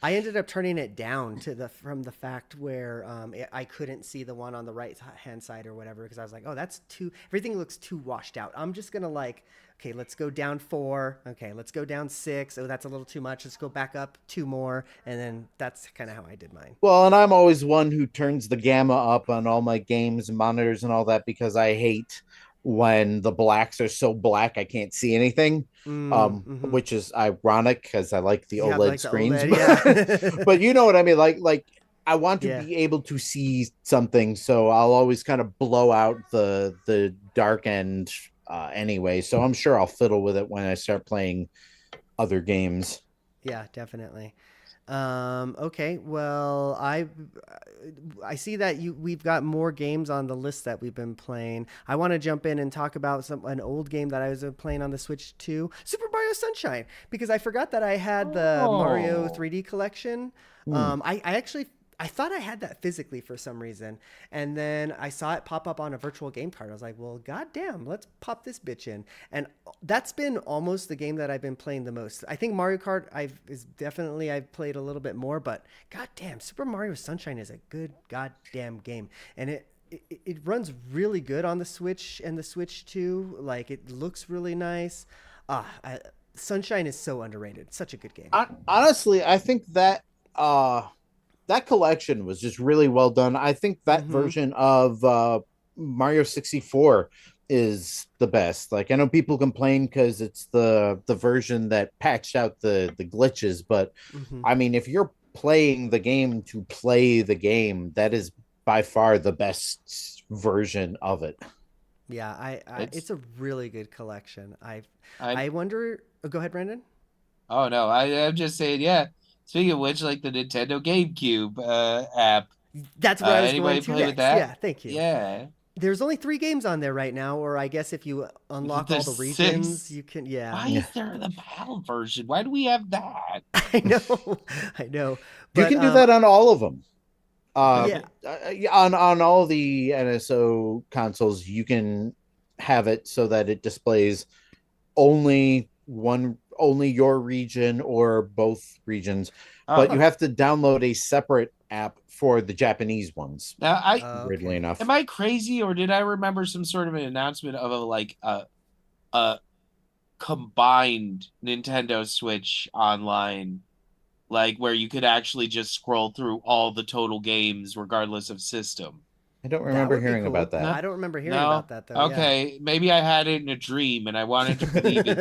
I ended up turning it down to the from the fact where I couldn't see the one on the right hand side or whatever because I was like, oh, that's too. Everything looks too washed out. I'm just gonna like, okay, let's go down 4. Okay, let's go down 6. Oh, that's a little too much. Let's go back up 2 more, and then that's kind of how I did mine. Well, and I'm always one who turns the gamma up on all my games and monitors and all that because I hate when the blacks are so black I can't see anything. Mm-hmm. Which is ironic because I like the You have OLED like the screens, OLED, but yeah, you know what I mean. Like I want to yeah. be able to see something, so I'll always kind of blow out the dark end anyway. So I'm sure I'll fiddle with it when I start playing other games. Yeah, definitely. Okay, well, I see that we've got more games on the list that we've been playing. I want to jump in and talk about an old game that I was playing on the Switch too, Super Mario Sunshine, because I forgot that I had the Mario Oh, 3D collection. Hmm. I actually I thought I had that physically for some reason, and then I saw it pop up on a virtual game card. I was like, "Well, goddamn, let's pop this bitch in." And that's been almost the game that I've been playing the most. I think Mario Kart I've played a little bit more, but goddamn, Super Mario Sunshine is a good goddamn game, and it runs really good on the Switch and the Switch 2. Like it looks really nice. Sunshine is so underrated. Such a good game. Honestly, I think that uh that collection was just really well done. I think that Mm-hmm. version of Mario 64 is the best. Like I know people complain because it's the version that patched out the glitches, but Mm-hmm. I mean, if you're playing the game to play the game, that is by far the best version of it. Yeah, It's it's a really good collection. I I wonder. Oh, go ahead, Brandon. oh no, I'm just saying, yeah. Speaking of which, like the Nintendo GameCube app, That's where I was going anybody to play with next. that? Yeah, thank you. Yeah. There's only 3 games on there right now, or I guess if you unlock all There's the regions, 6. you can. Yeah, Why is there the PAL version? Why do we have that? I know, I know, You but can do that on all of them. yeah, On all the NSO consoles, you can have it so that it displays only your region or both regions, but you Uh-huh. have to download a separate app for the Japanese ones. Now, Weirdly okay. enough, am I crazy or did I remember some sort of an announcement of a combined Nintendo Switch online, like where you could actually just scroll through all the total games regardless of system? I don't That remember would be hearing about cool. that. No, I don't remember hearing no. about that though. Yeah. Okay, maybe I had it in a dream and I wanted to believe it.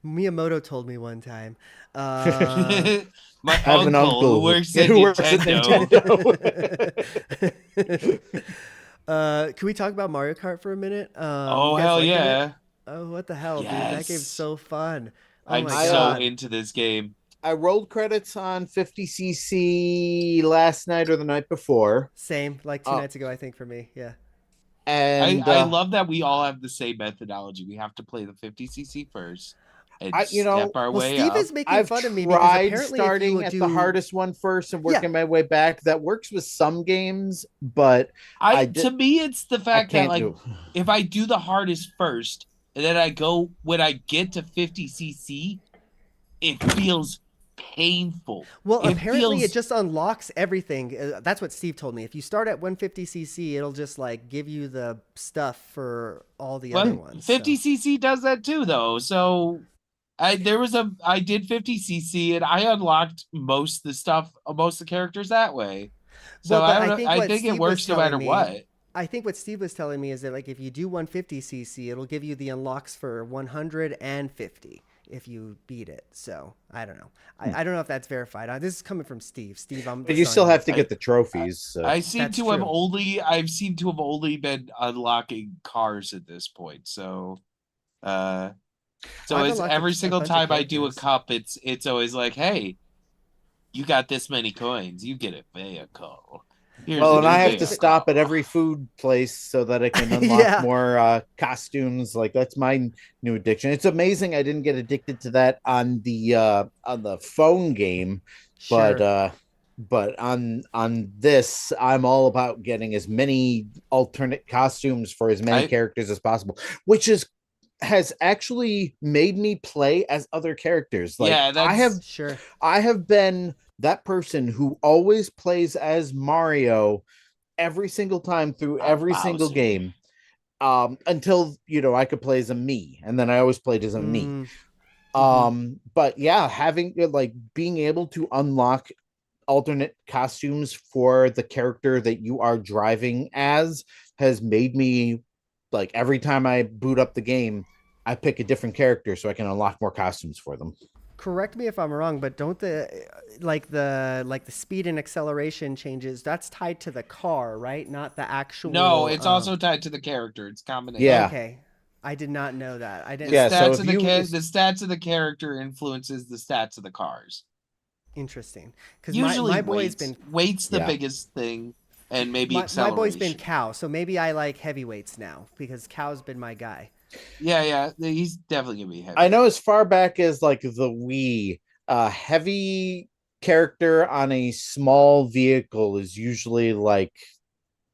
Miyamoto told me one time. My I have an uncle who uncle works at who works at Nintendo. Nintendo. Can we talk about Mario Kart for a minute? You Oh guys hell liking it? yeah. Oh, what the hell, dude? That game's Yes. so fun. Oh I'm my I so God. into this game. I rolled credits on 50cc last night or the night before. Same, like two Uh, nights ago, I think for me. Yeah. and I love that we all have the same methodology. We have to play the 50cc first and I you step know our Well, way Steve up. is making I've fun of me because tried apparently if you starting at the do, hardest one first and yeah, working my way back. That works with some games, but I To did me it's the I fact that can't like do. if I do the hardest first and then I go when I get to 50cc, it feels painful. well, It apparently it feels just unlocks everything. That's what Steve told me. If you start at 150cc, it'll just like give you the stuff for all the other well ones. So 50cc does that too though. So I did 50cc and I unlocked most of the stuff, most of the characters that way. So well, I but don't I know. think I what think it Steve was works no telling matter me, what. I think what Steve was telling me is that like if you do 150cc, it'll give you the unlocks for 150 if you beat it. So I don't know. I don't know if that's verified. This is coming from Steve. Steve, I'm But you selling still you. have to I get the trophies. So. I seem That's to have true. only I've seemed to have only been unlocking cars at this point. Uh Well, so I've it's unlocked every a single bunch of time I do a characters. cup, it's always like, hey, you got this many coins, you get a vehicle. Here's Well, a and new I have to vehicle. stop at every food place so that I can unlock Yeah, more costumes. Like that's my new addiction. It's amazing I didn't get addicted to that on the phone game, but sure. uh but on this, I'm all about getting as many alternate costumes for as many I characters as possible, which is has actually made me play as other characters. Like yeah, that's Sure. I have been that person who always plays as Mario every single time through every single Bowser. game, until I could play as a me, and then I always played as a me. Mm, mm-hmm. But yeah, having like being able to unlock alternate costumes for the character that you are driving as has made me, like, every time I boot up the game, I pick a different character so I can unlock more costumes for them. Correct me if I'm wrong, but don't the speed and acceleration changes that's tied to the car, right? Not the No, actual. it's also tied to the character. It's a combination. Yeah. Okay, I did not know that. I The didn't. Yeah, so stats if of you the stats of the character influences the stats of the cars. Interesting, because Usually my boy's weights. been Weight's the yeah. biggest thing, and maybe my boy's been acceleration. cow, so maybe I like heavyweights now because cow's been my guy. Yeah, yeah, he's definitely gonna be I know heavyweight. as far back as like the Wii, heavy character on a small vehicle is usually like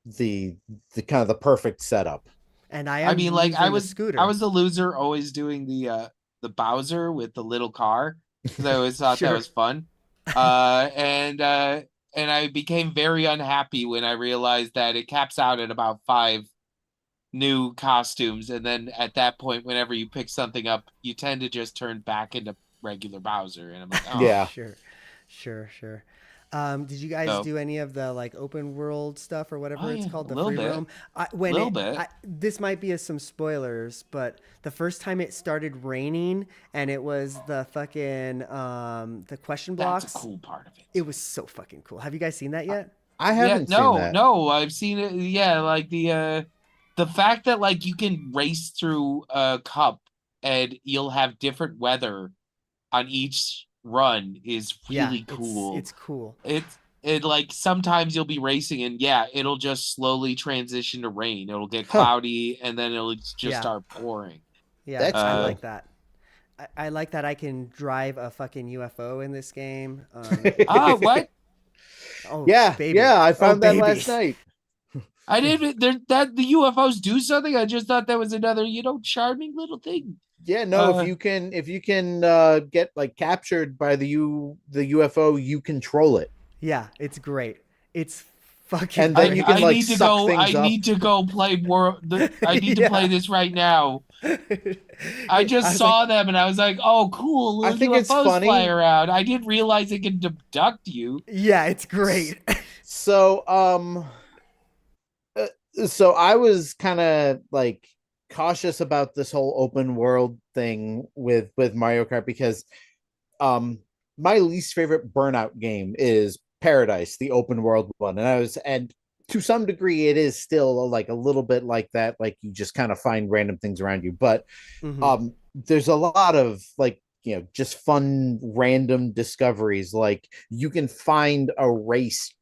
the the kind of the perfect setup. And I I am mean, like using the I scooter. was the loser always doing the Bowser with the little car because I always thought that Sure. was fun. Uh, and uh, and I became very unhappy when I realized that it caps out at about 5 new costumes, and then at that point, whenever you pick something up, you tend to just turn back into regular Bowser, and I'm like, oh, Yeah. Sure. Sure, sure. Did you guys So, do any of the like open world stuff or oh whatever it's yeah, called, a the little free bit, roam? When little bit. this might be some spoilers, but the first time it started raining and it was the fucking the question That's a blocks, cool part of it it. was so fucking cool. Have you guys seen that yet? I Yeah, haven't seen no, that. no, I've seen it. Yeah, like the fact that like you can race through a cup and you'll have different weather on each run is Yeah, really cool. it's cool. It like sometimes you'll be racing and yeah, it'll just slowly transition to rain. It'll get Huh. cloudy and then it'll just Yeah, start pouring. yeah, That's I Uh, cool. like that. I like that I can drive a fucking UFO in this game. what? Oh, Yeah, baby. yeah, I Oh, found that baby. last night. I didn't there that the UFOs do something. I just thought that was another, charming little thing. Yeah, no, Uh, if you can get like captured by the UFO, you control it. Yeah, it's great. It's fucking And then you great. can like suck I things up. need to go play more. I need to play Yeah. this right now. I I just was like, saw them and I was like, "Oh, cool! I Little think it's UFOs fly funny. around." I didn't realize it can abduct you. yeah, it's great. So uh, so I was kind of like cautious about this whole open world thing with Mario Kart because um my least favorite Burnout game is Paradise, the open world one, and to some degree it is still like a little bit like that, like you just kind of find random things around you, but hmm there's a lot of like just fun random discoveries. Like you can find a race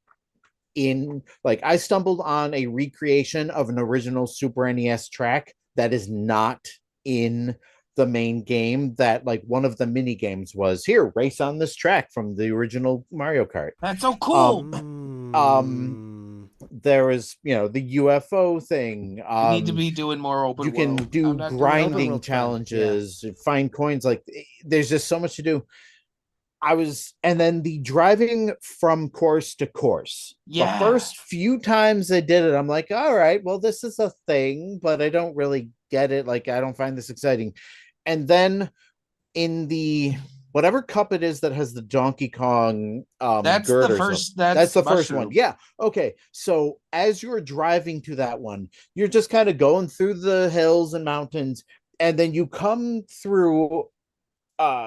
in, like, I stumbled on a recreation of an original Super NES track that is not in the main game, that like one of the mini games was, here, race on this track from the original Mario Kart. That's so um cool. um Mm. there was the UFO thing. We need to be doing more You open can world. do I'm not doing Open enough. grinding world's fun. Yeah. challenges, find coins, like there's just so much to do. And then the driving from course to course. The Yeah, first few times I did it, I'm like, all right, well, this is a thing, but I don't really get it. Like, I don't find this exciting. And then in the whatever cup it is that has the Donkey Kong that's the girders up, first. that's That's the first one. mushroom. Yeah. Okay. So as you're driving to that one, you're just kind of going through the hills and mountains, and then you come through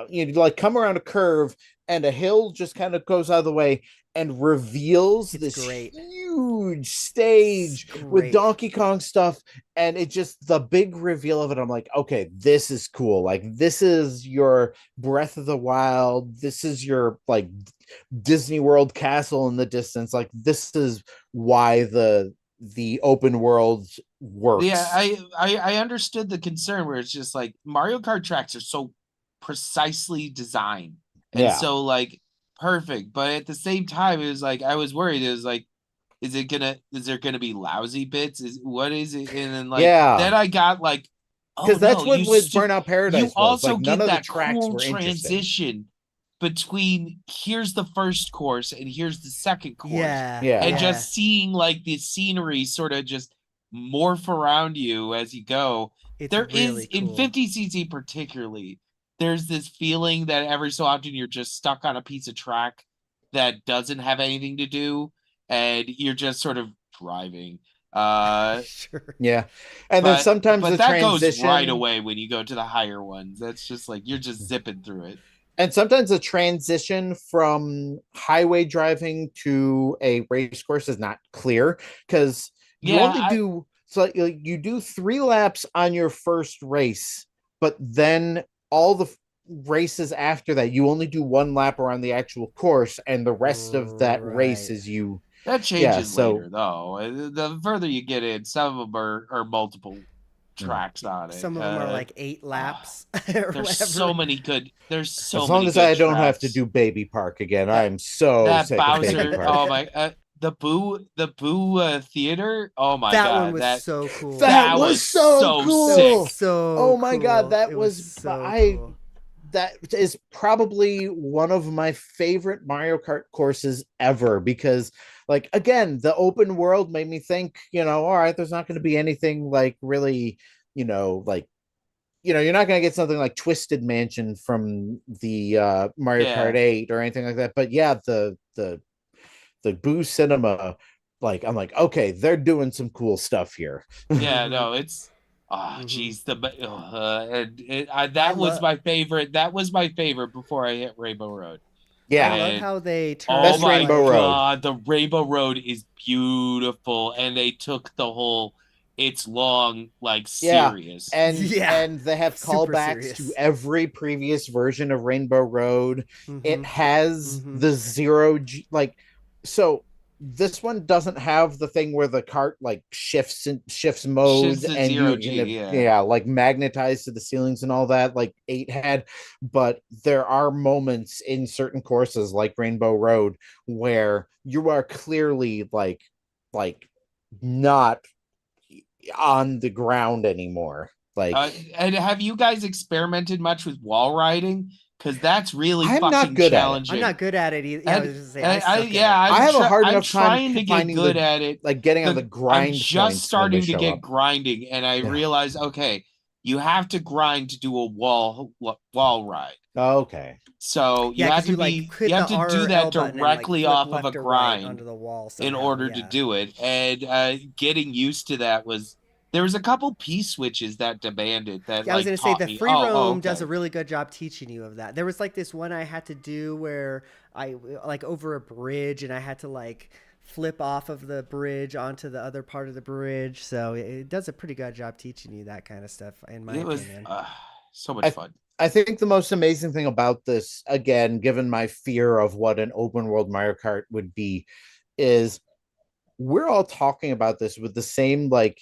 you like come around a curve, and a hill just kind of goes out of the way and reveals It's this great. huge It's stage with great. Donkey Kong stuff. And it just, the big reveal of it, I'm like, okay, this is cool. Like, this is your Breath of the Wild, this is your like Disney World castle in the distance. Like, this is why the open world Yeah, works. I understood the concern where it's just like Mario Kart tracks are so precisely designed and Yeah. so like perfect, but at the same time, it was like I was worried. It was like, is there gonna be lousy bits? Is what is it? And then like Yeah, then I got like, oh because that's no, what with Burnout you Paradise was also like. None get of the that tracks cool were interesting. transition between here's the first course and here's the second course, Yeah. Yeah. and Yeah. just seeing like the scenery sort of just morph around you as you go. It's There really is in cool. 50cc particularly, there's this feeling that every so often you're just stuck on a piece of track that doesn't have anything to do and you're just sort of driving. Sure. Yeah. And then But sometimes the that goes right transition, away when you go to the higher ones. That's just like you're just zipping through it. and sometimes the transition from highway driving to a race course is not clear, because you Yeah, only do, so like, you do 3 laps on your first race, but then all the races after that, you only do 1 lap around the actual course, and the rest of that race Right. is you. that Yeah. changes So later though. The further you get in, some of them are multiple tracks on it. Some of them are like 8 Ah, laps or there's whatever. so many good. There's so as long many as good I don't have to tracks. do Baby Park again, I That am so that sick of Baby Bowser. Park. Oh my. The Boo Theater. Oh my That one God. was so cool. That That was was so so That was sick. cool. so Oh my god, cool. that It was was so I cool. that is probably one of my favorite Mario Kart courses ever, because like, again, the open world made me think, all right, there's not going to be anything like really, like you're not going to get something like Twisted Mansion from the Mario Yeah. Kart 8 or anything like that. But yeah, the Boo Cinema, like I'm like, okay, they're doing some cool stuff here. Yeah, Mhm. no, it's Mhm. geez, and I that was love my favorite. That was my favorite before I hit Rainbow Road. I Yeah, love And how they oh turned best my Rainbow like Road. God, the Rainbow Road is beautiful, and they took the whole it's long like Yeah, serious. and yeah, and they have super callbacks to serious. every previous version of Rainbow Road. It Mhm. has Mhm. the zero G, like, so this one doesn't have the thing where the cart like shifts Shit's modes the and zero you G, yeah. yeah, like magnetized to the ceilings and all that like 8 had, but there are moments in certain courses like Rainbow Road where you are clearly like not on the ground anymore. Like, And have you guys experimented much with wall riding? Because that's really I'm not fucking good at it. I'm challenging. not good at it either. Yeah, I And, was just say I and I suck at yeah, it. I have a hard I'm enough time trying to get finding good the at it. like getting on the I'm grind just points when they starting to show get up. grinding, and I Yeah. realize, okay, you have to grind to do a wall ride. Okay. So Yeah, because you like you hit have the to do R or L that button and like directly flip off of a left or right grind onto the wall in somehow. order to Yeah. do it. And getting used to that was there was a couple P switches that demanded that Yeah, I was like gonna say taught the me. free Oh, roam does a okay. really good job teaching you of that. There was like this one I had to do where I like over a bridge and I had to like flip off of the bridge onto the other part of the bridge. So it does a pretty good job teaching you that kind of stuff, in my It was opinion. so much I fun. I think the most amazing thing about this, again, given my fear of what an open world Mario Kart would be, is we're all talking about this with the same like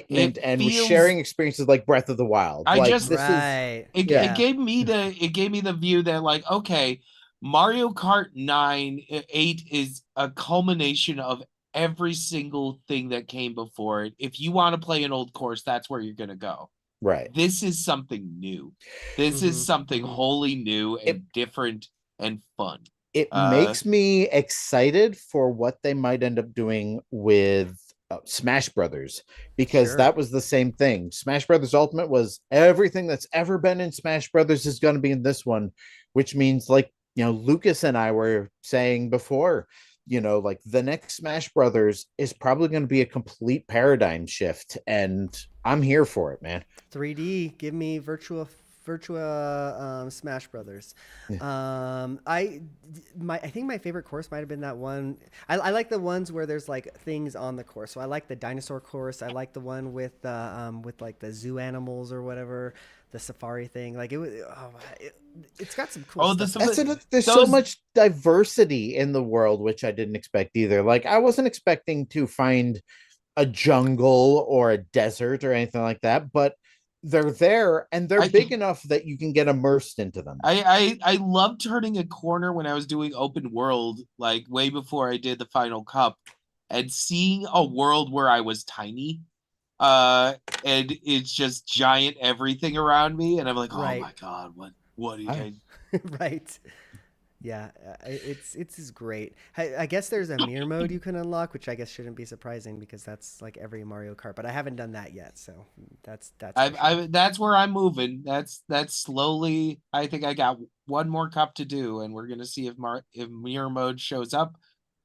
It excitement and we're feels sharing experiences like Breath of the Wild. I Like just this is Right. yeah, it gave me the view that like okay, Mario Kart 9 8 is a culmination of every single thing that came before it. If you want to play an old course, that's where you're going to go. right. This is something new. This is Mm-hmm. something Mm-hmm. wholly new It and different and fun. it Uh makes me excited for what they might end up doing with Smash Brothers, because Sure. that was the same thing. Smash Brothers Ultimate was everything that's ever been in Smash Brothers is going to be in this one, which means like, Lucas and I were saying before, like the next Smash Brothers is probably going to be a complete paradigm shift, and I'm here for it, man. 3D. Give me Virtua Smash Brothers. Yeah. I think my favorite course might have been that one. I like the ones where there's like things on the course. So I like the dinosaur course. I like the one with like the zoo animals or whatever, the safari thing. Like it's got some cool oh, stuff in That's it. it. There's so those much diversity in the world, which I didn't expect either. Like I wasn't expecting to find a jungle or a desert or anything like that, but they're there and they're I big enough that you can get immersed into them. I loved turning a corner when I was doing open world, like way before I did the final cup, and seeing a world where I was tiny, uh, and it's just giant everything around me, and I'm like, oh Right. my god, what do you I, guys? Right. Yeah, it's is great. I guess there's a mirror mode you can unlock, which I guess shouldn't be surprising because that's like every Mario Kart. But I haven't done that yet, so that's for sure. I that's where I'm moving. That's slowly. I think I got one more cup to do, and we're gonna see if mirror mode shows up,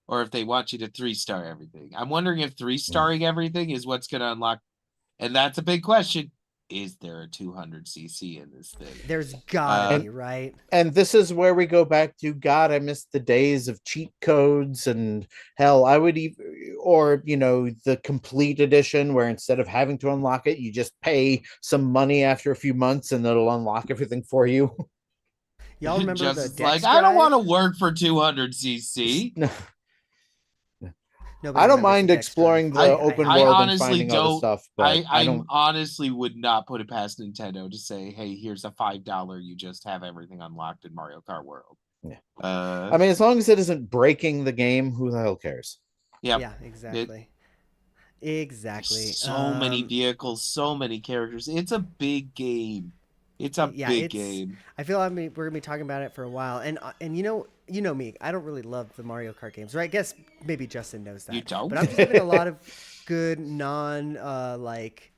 or if they want you to 3-star everything. I'm wondering if 3-starring everything is what's gonna unlock. And that's a big question. Is there a 200cc in this thing? There's gotta Uh, and be, right? and this is where we go back to God. I miss the days of cheat codes, and hell, I would even, or the complete edition where instead of having to unlock it, you just pay some money after a few months and it'll unlock everything for you. Y'all remember just the it's like Dex I don't want to Drive? work for 200cc. Nobody I don't remembers the mind Dex Drive. exploring the I I open I world have. and honestly finding other don't. stuff, but I I don't. honestly would not put it past Nintendo to say, "Hey, here's a $5. You just have everything unlocked in Mario Kart World." Yeah. Uh, I mean, as long as it isn't breaking the game, who the hell cares? yeah. Yeah, It, exactly. there's Exactly. so many vehicles, so many characters. It's a big game. It's a Yeah, big it's. game. I feel we're gonna be talking about it for a while, and you know me. I don't really love the Mario Kart games, right? I guess maybe Justin knows You that, don't? but I'm just having a lot of good like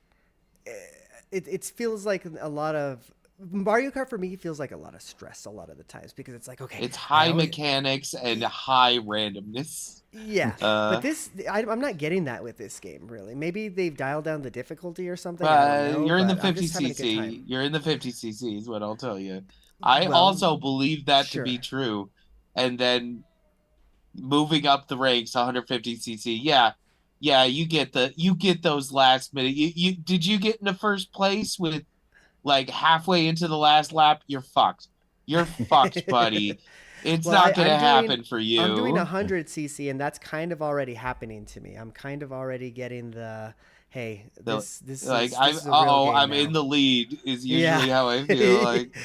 it feels like a lot of Mario Kart for me feels like a lot of stress a lot of the times because it's like, okay, It's high mechanics and high randomness. yeah, but I'm not getting that with this game really. Maybe they've dialed down the difficulty or something. I don't know. You're in the But I'm just having a good 50cc. time. You're in the 50cc is what I'll tell you. I Well, also believe that sure. to be true. And then moving up the ranks 150cc. Yeah, you get those last minute. You did you get into first place with like halfway into the last lap? You're fucked. You're fucked, buddy. It's Well, not gonna happen for you. I'm doing 100cc, and that's kind of already happening to me. I'm kind of already getting hey, this like is I'm this is a real game I'm now. in the lead is usually how I feel like.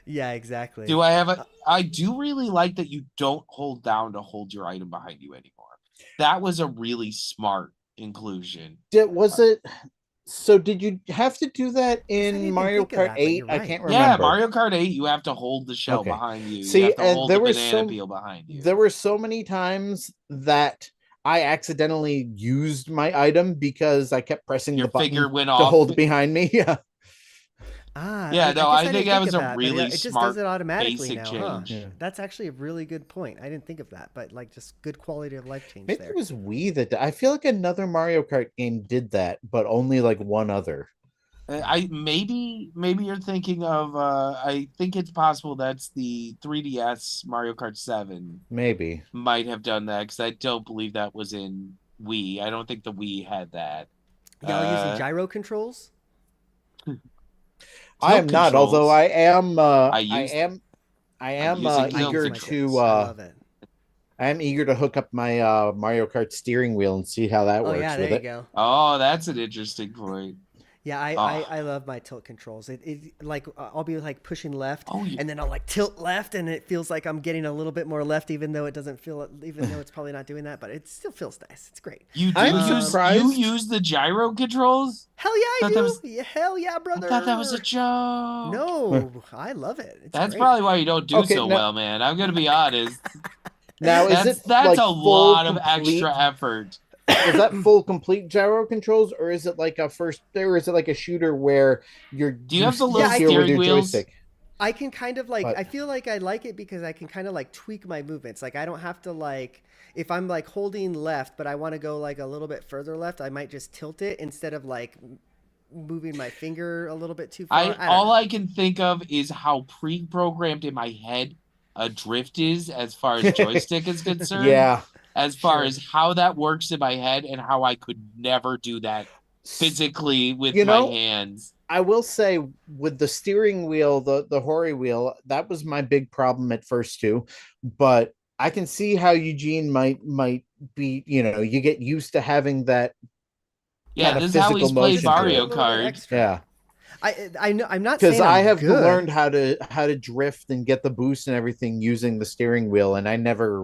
Yeah, exactly. Do I have I do really like that you don't hold down to hold your item behind you anymore. That was a really smart inclusion. So did you have to do that in Mario Kart 8? Right. I can't remember. Yeah, Mario Kart 8, you have to hold the shell behind you. See, you have to and hold the banana peel behind you. There were so many times that I accidentally used my item because I kept pressing the button to hold it behind me. Yeah. I think that was a really it just smart does it automatically now, change. Yeah. That's actually a really good point. I didn't think of that, but like just good quality of life change. Maybe it was Wii I feel like another Mario Kart game did that, but only like one other. Maybe you're thinking of I think it's possible that's the 3DS Mario Kart 7. Maybe might have done that because I don't believe that was in Wii. I don't think the Wii had that. Y'all using gyro controls? I am not, although I am eager to I am eager to hook up my Mario Kart steering wheel and see how that works. Yeah, there you go. Oh, that's an interesting point. Yeah, I love my tilt controls. It like I'll be like pushing left, and then I'll like tilt left, and it feels like I'm getting a little bit more left, even though it's probably not doing that, but it still feels nice. It's great. You use the gyro controls? Hell yeah, I do. Hell yeah, brother. I thought that was a joke. No, I love it. That's probably why you don't do well, man. I'm gonna be honest. Now that's like a lot of extra effort. Is that full complete gyro controls, or is it like a shooter where you're do you have the little steering wheels? Joystick? I can kind of like I feel like I like it because I can kind of like tweak my movements. Like I don't have to like if I'm like holding left but I want to go like a little bit further left, I might just tilt it instead of like moving my finger a little bit too far. I can think of is how pre-programmed in my head a drift is as far as joystick is concerned. Yeah. As far as how that works in my head and how I could never do that physically with my hands. I will say with the steering wheel, the Hori wheel, that was my big problem at first too. But I can see how Eugene might be, you get used to having that. Yeah, this is how he's played Mario Kart. Yeah. I know I'm not saying because I have learned how to drift and get the boost and everything using the steering wheel, and I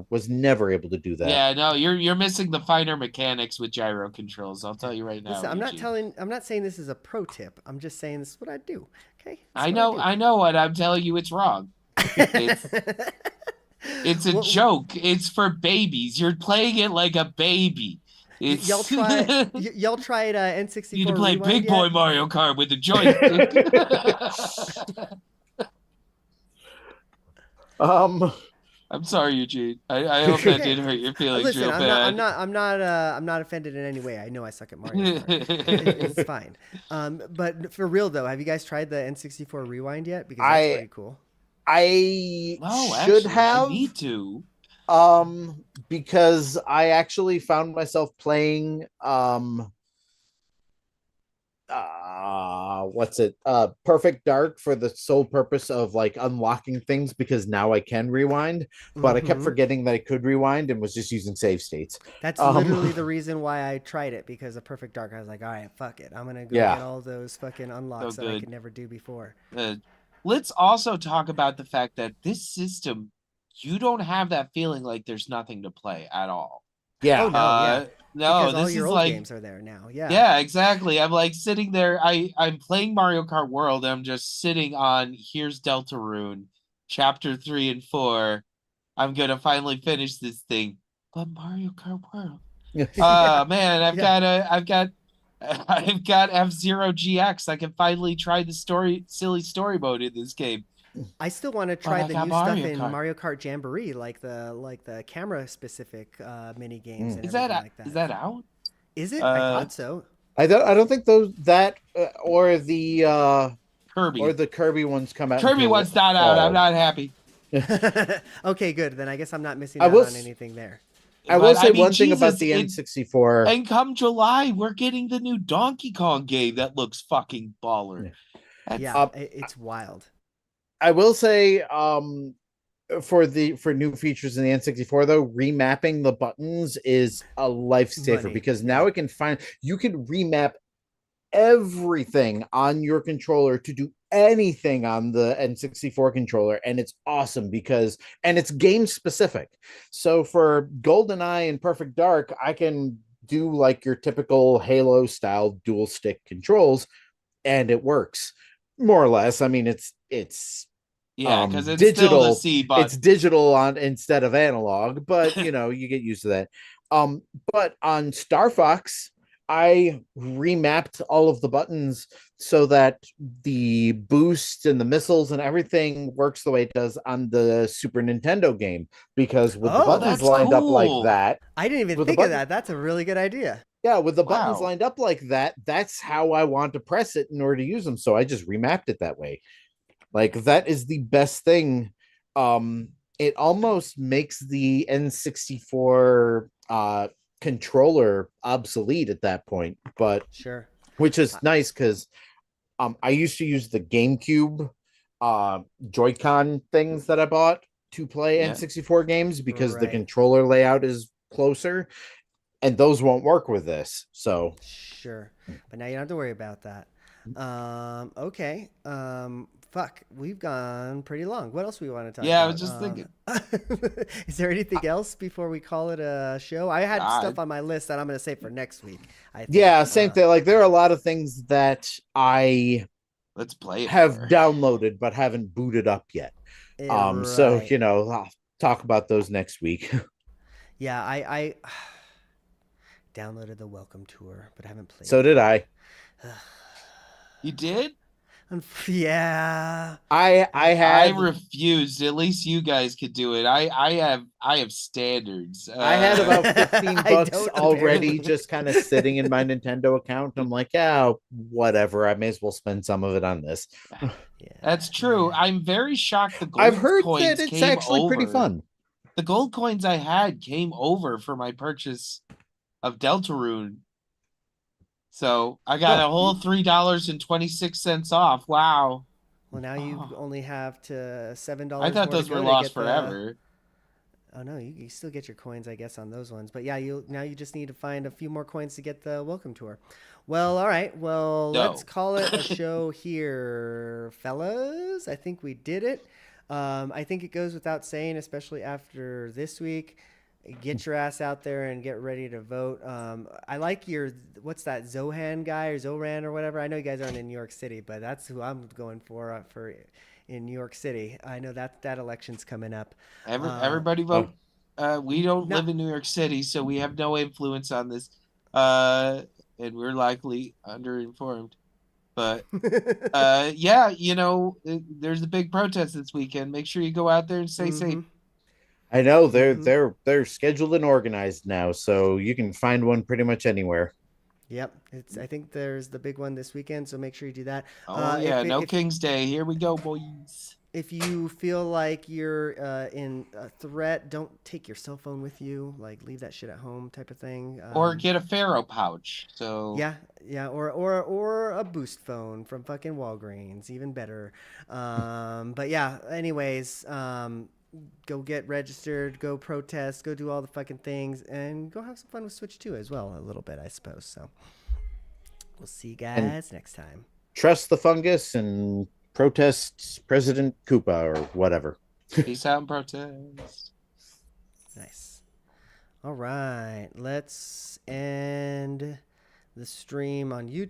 was never able to do that. Yeah, no, you're missing the finer mechanics with gyro controls. I'll tell you right now. Listen, I'm not saying this is a pro tip. I'm just saying this is what I do. Okay. I know what I'm telling you. It's wrong. It's a joke. It's for babies. You're playing it like a baby. Y'all try it N64. You need to play Big Boy Mario Kart with the joystick. I'm sorry, Eugene. I hope that didn't hurt your feelings. Listen, real bad. I'm not offended in any way. I know I suck at Mario Kart. It's fine. But for real though, have you guys tried the N64 Rewind yet? Because that's pretty cool. I should have. I need to. Because I actually found myself playing Perfect Dark for the sole purpose of like unlocking things because now I can rewind, but I kept forgetting that I could rewind and was just using save states. That's literally the reason why I tried it, because of Perfect Dark. I was like, all right, fuck it, I'm gonna go get all those fucking unlocks that I could never do before. Let's also talk about the fact that this system, you don't have that feeling like there's nothing to play at all. Yeah. Oh, no, no, because this all your is old like games are there now. Yeah. Yeah, exactly. I'm like sitting there. I'm playing Mario Kart World. And I'm just sitting on here's Deltarune, chapter 3 and 4. I'm gonna finally finish this thing. But Mario Kart World. Man, I've got I've got F-Zero GX. I can finally try the silly story mode in this game. I still want to But try I the got new stuff Mario in Kart. Mario Kart Jamboree, like the camera specific mini games Mm. and Is everything that like is that. that out? Is it? I Uh, thought so. I don't think those that or Kirby. the Kirby ones come out Kirby until one's not out. I'm fall. not happy. Okay, good. Then I guess I'm not missing I out will on s- anything there. I will But I say mean, one thing about Jesus, the N64. and come July, we're getting the new Donkey Kong game that looks fucking baller. That's Yeah, Uh, it's wild. I will say for new features in the N64 though, remapping the buttons is a lifesaver Money. because Yeah. now you can remap everything on your controller to do anything on the N64 controller, and it's awesome and it's game specific. So for GoldenEye and Perfect Dark, I can do like your typical Halo style dual stick controls, and it works more or less. I mean, it's yeah, because it's still the digital. C It's button. digital on instead of analog, but you get used to that. But on Star Fox, I remapped all of the buttons so that the boosts and the missiles and everything works the way it does on the Super Nintendo game, because with the Oh, buttons That's lined up like cool. that, I didn't even with the think of button that. That's a really good idea. yeah, with the buttons Wow. lined up like that, that's how I want to press it in order to use them. So I just remapped it that way. Like that is the best thing. It almost makes the N64 controller obsolete at that point, but Sure. which is Uh, nice because I used to use the GameCube Joy-Con things that I bought to play Yeah. N64 games because the Right. controller layout is closer, and those won't work with this. So Sure. But now you don't have to worry about that. Okay. Fuck. We've gone pretty long. What else we want to talk Yeah, I was about? just thinking. Is there anything else before we call it a show? I had stuff God. on my list that I'm going to save for next week, I think. yeah, same thing. Like there are a lot of things that I Let's play it have more. downloaded but haven't booted up yet. So Right. I'll talk about those next week. Yeah, I downloaded the Welcome Tour, but I haven't played So it did yet. I. You did? Yeah. I I had refused. At least you guys could do it. I have standards. I had about 15 I bucks don't already apparently. just kind of sitting in my Nintendo account. I'm like, yeah, whatever. I may as well spend some of it on this. Yeah, That's true. yeah. I'm very shocked the I've gold heard that coins it's came actually pretty over. fun. The gold coins I had came over for my purchase of Deltarune. So I got Huh. a whole $3.26 off. Wow. Well, now you Oh, only have to $7 I thought more to those were go to lost get the. forever. Oh no, you still get your coins, I guess, on those ones. But yeah, you just need to find a few more coins to get the welcome tour. Well, all right. Well, let's No. call it a show here, fellas. I think we did it. I think it goes without saying, especially after this week. Get your ass out there and get ready to vote. I like your what's that Zohan guy or Zoran or whatever. I know you guys aren't in New York City, but that's who I'm going for in New York City. I know that election's coming up. Uh, Everybody Oh, vote. We don't not live in New York City, so we have no influence on this. Uh, and we're likely underinformed. But yeah, there's a big protest this weekend. Make sure you go out there and stay safe. mm-hmm. I know Mm-hmm. they're scheduled and organized now, so you can find one pretty much anywhere. Yep. It's I think there's the big one this weekend, so make sure you do that. Oh yeah, If no if King's Day. Here we go, boys. if you feel like you're in a threat, don't take your cell phone with you. Like leave that shit at home, type of thing. Or get a Pharaoh pouch. So Yeah, yeah, or a boost phone from fucking Walgreens, even better. But yeah, anyways, go get registered, go protest, go do all the fucking things, and go have some fun with Switch 2 as well, a little bit, I suppose. So we'll see you And guys next time. trust the fungus and protest President Koopa or whatever. peace out and protest. Nice. All right, let's end the stream on YouTube.